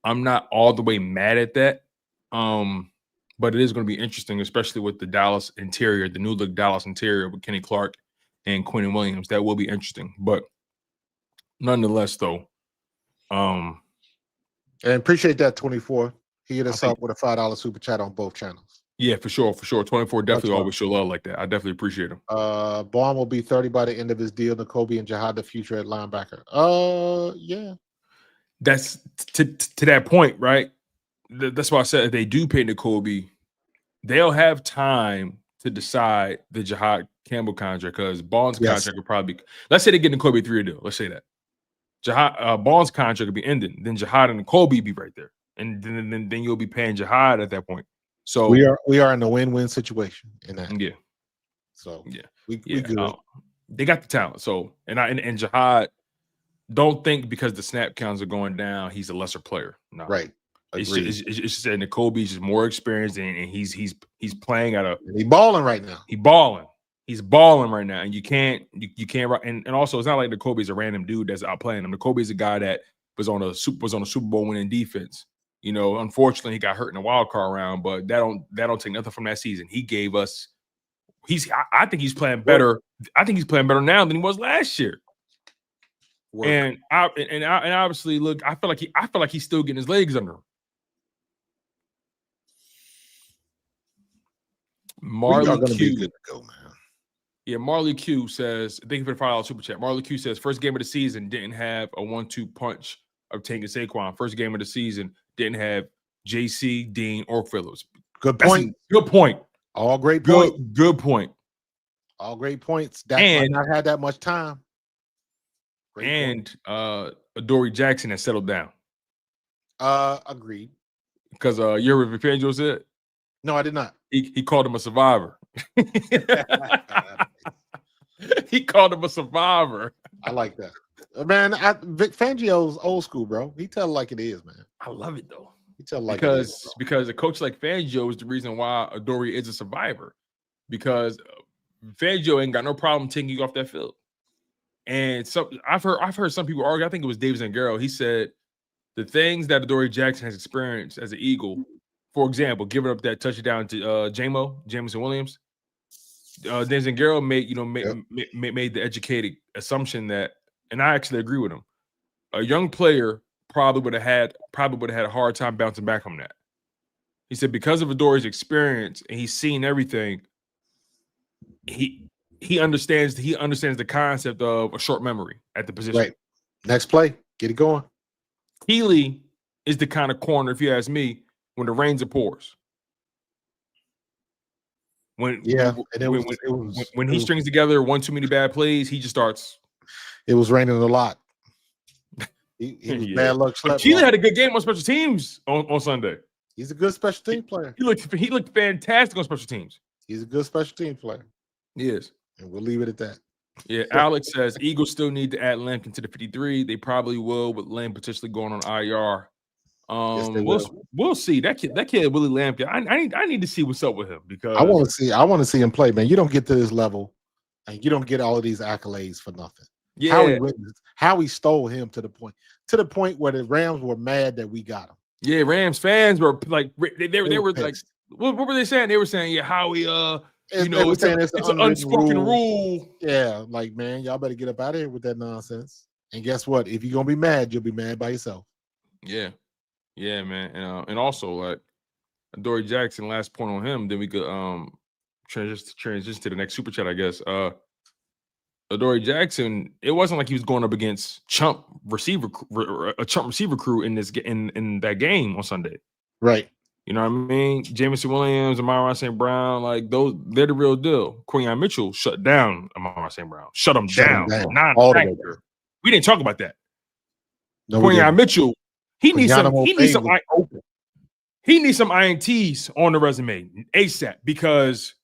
I'm not all the way mad at that. But it is going to be interesting, especially with the Dallas interior, the new look Dallas interior with Kenny Clark and Quentin Williams. That will be interesting. But nonetheless, though, And appreciate that 24. He hit us I think- up with a $5 super chat on both channels. yeah, for sure. 24 definitely love. always show love like that. I definitely appreciate him. Bond will be 30 by the end of his deal. N'Kobe and Jihad the future at linebacker. Yeah. That's to that point, right? That's why I said if they do pay N'Kobe, they'll have time to decide the Jihad Campbell contract because Bond's contract will probably be, let's say they get N'Kobe 3-year deal. Let's say that. Jihad Bond's contract will be ending. Then Jihad and N'Kobe be right there. And then you'll be paying Jihad at that point. So we are in a win-win situation in that. Yeah. So yeah. We good. They got the talent. So and Jihad, don't think because the snap counts are going down, he's a lesser player. No. Right. It's just that N'Kobe's just more experienced and he's playing at he's balling right now. He's balling right now, and you can't and also it's not like N'Kobe's a random dude that's out playing him. N'Kobe's a guy that was on a Super Bowl winning defense. You know, unfortunately, he got hurt in the wild card round, but that don't take nothing from that season. He gave us. I think he's playing better. I think he's playing better now than he was last year. Work. And obviously, look, I feel like he's still getting his legs under him. Marley Q. Be good to go, man. Yeah, Marley Q says, thank you for the $5 super chat. Marley Q says, first game of the season didn't have a 1-2 punch of taking Saquon. First game of the season didn't have JC, Dean, or Phillips. Good point. Good point. All great points. Good point. All great points. That might not had that much time. Adoree Jackson has settled down. Agreed. Because you heard what Fangio said? No, I did not. He called him a survivor. He called him a survivor. I like that. Man, Vic Fangio's old school, bro. He tell it like it is, man. I love it though. He tell it like because it is, because a coach like Fangio is the reason why Adoree is a survivor. Because Fangio ain't got no problem taking you off that field. And so I've heard some people argue. I think it was Dave Zangaro. He said the things that Adoree Jackson has experienced as an Eagle, for example, giving up that touchdown to Jameson Williams. Dave Zangaro made the educated assumption that, and I actually agree with him, a young player probably would have had a hard time bouncing back from that. He said because of Adoree's experience and he's seen everything, he understands the concept of a short memory at the position. Right. Next play, get it going. Keely is the kind of corner, if you ask me, when the rains it pours. When he strings together one too many bad plays, he just starts. It was raining a lot. He was bad luck. Keely had a good game on special teams on Sunday. He's a good special team player. He looked fantastic on special teams. He's a good special team player. He is. And we'll leave it at that. Yeah, Alex says Eagles still need to add Lampkin to the 53. They probably will, with Lamb potentially going on IR. We'll see. That kid Willie Lampkin. I need to see what's up with him because I want to see him play, man. You don't get to this level and you don't get all of these accolades for nothing. Yeah, how he stole him to the point where the Rams were mad that we got him. Yeah, Rams fans were like they were like, what were they saying? They were saying, yeah, Howie, it's an unspoken rule. Yeah, like, man, y'all better get up out of here with that nonsense. And guess what? If you're gonna be mad, you'll be mad by yourself. Yeah, man. And also, like, Adoree Jackson, last point on him, then we could transition to the next super chat, I guess. Adoree Jackson, it wasn't like he was going up against a chump receiver crew in that game on Sunday. Right. You know what I mean? Jameson Williams, Amon-Ra St. Brown, like they're the real deal. Quinyon Mitchell shut down Amon-Ra St. Brown. Shut him down. We didn't talk about that. No, Quinyon Mitchell, he needs some INTs on the resume ASAP, because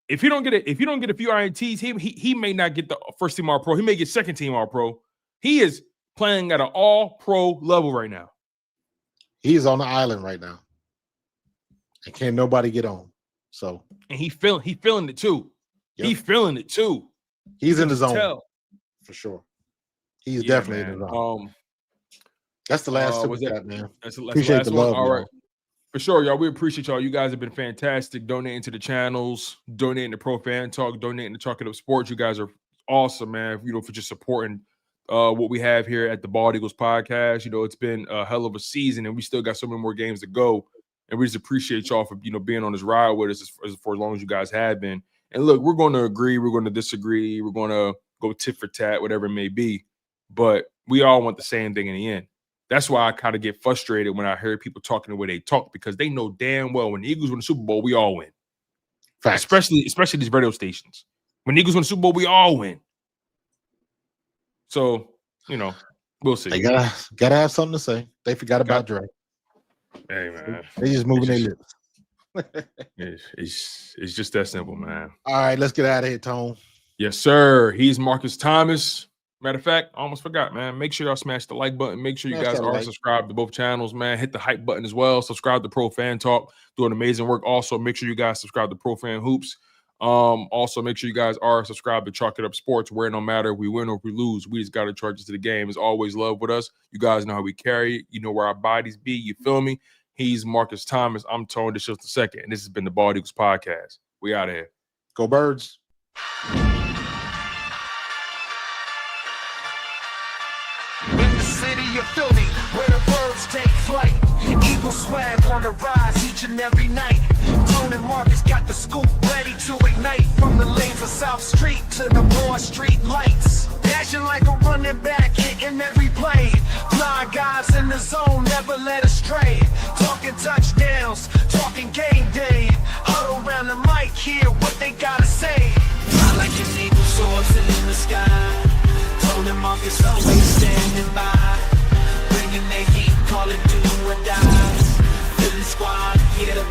if you don't get a few INTs, he may not get the first team All-Pro. He may get second team All-Pro. He is playing at an All-Pro level right now. He's on the island right now. And can't nobody get on. So, and he feeling it too. Yep. He feeling it too. He's in the zone for sure. He's definitely in the zone. That's the last tip Was we that? got, man. That's the Appreciate last the one. love, All right. y'all. For sure, y'all. We appreciate y'all. You guys have been fantastic. Donating to the channels, donating to Pro Fan Talk, donating to Chalk It Up Sports. You guys are awesome, man. For just supporting what we have here at the Bald Eagles podcast. It's been a hell of a season, and we still got so many more games to go. And we just appreciate y'all for being on this ride with us for as long as you guys have been. And look, we're going to agree, we're going to disagree, we're going to go tit for tat, whatever it may be. But we all want the same thing in the end. That's why I kind of get frustrated when I hear people talking the way they talk, because they know damn well when the Eagles win the Super Bowl, we all win. Facts. Especially these radio stations. When the Eagles win the Super Bowl, we all win. So, we'll see. They gotta have something to say. They forgot about Dre. Hey, man. They just moving their lips. It's just that simple, man. All right, let's get out of here, Tone. Yes, sir. He's Marcus Thomas. Matter of fact, I almost forgot, man. Make sure y'all smash the like button. Make sure you guys are subscribed to both channels, man. Hit the hype button as well. Subscribe to Pro Fan Talk. Doing amazing work. Also, make sure you guys subscribe to Pro Fan Hoops. Also, make sure you guys are subscribed to Chalk It Up Sports, where no matter if we win or if we lose, we just got to charge it to the game. It's always love with us. You guys know how we carry it. You know where our bodies be. You feel me? He's Marcus Thomas. I'm Tone This just a second. And this has been the Bald Eagles Podcast. We out of here. Go Birds. In the city of Philly, where the birds take flight, Eagle swag on the rise each and every night. Tone and Marcus got the scoop ready to ignite. From the lanes of South Street to the Broad Street lights, dashing like a running back, hitting every play. Blind guys in the zone, never led astray. Talking touchdowns, talking game day. Huddle around the mic, hear what they gotta say. I like an eagle soaring in the sky. Tone and Marcus always standing by, bringing their heat, call it do or die. Philly squad, here to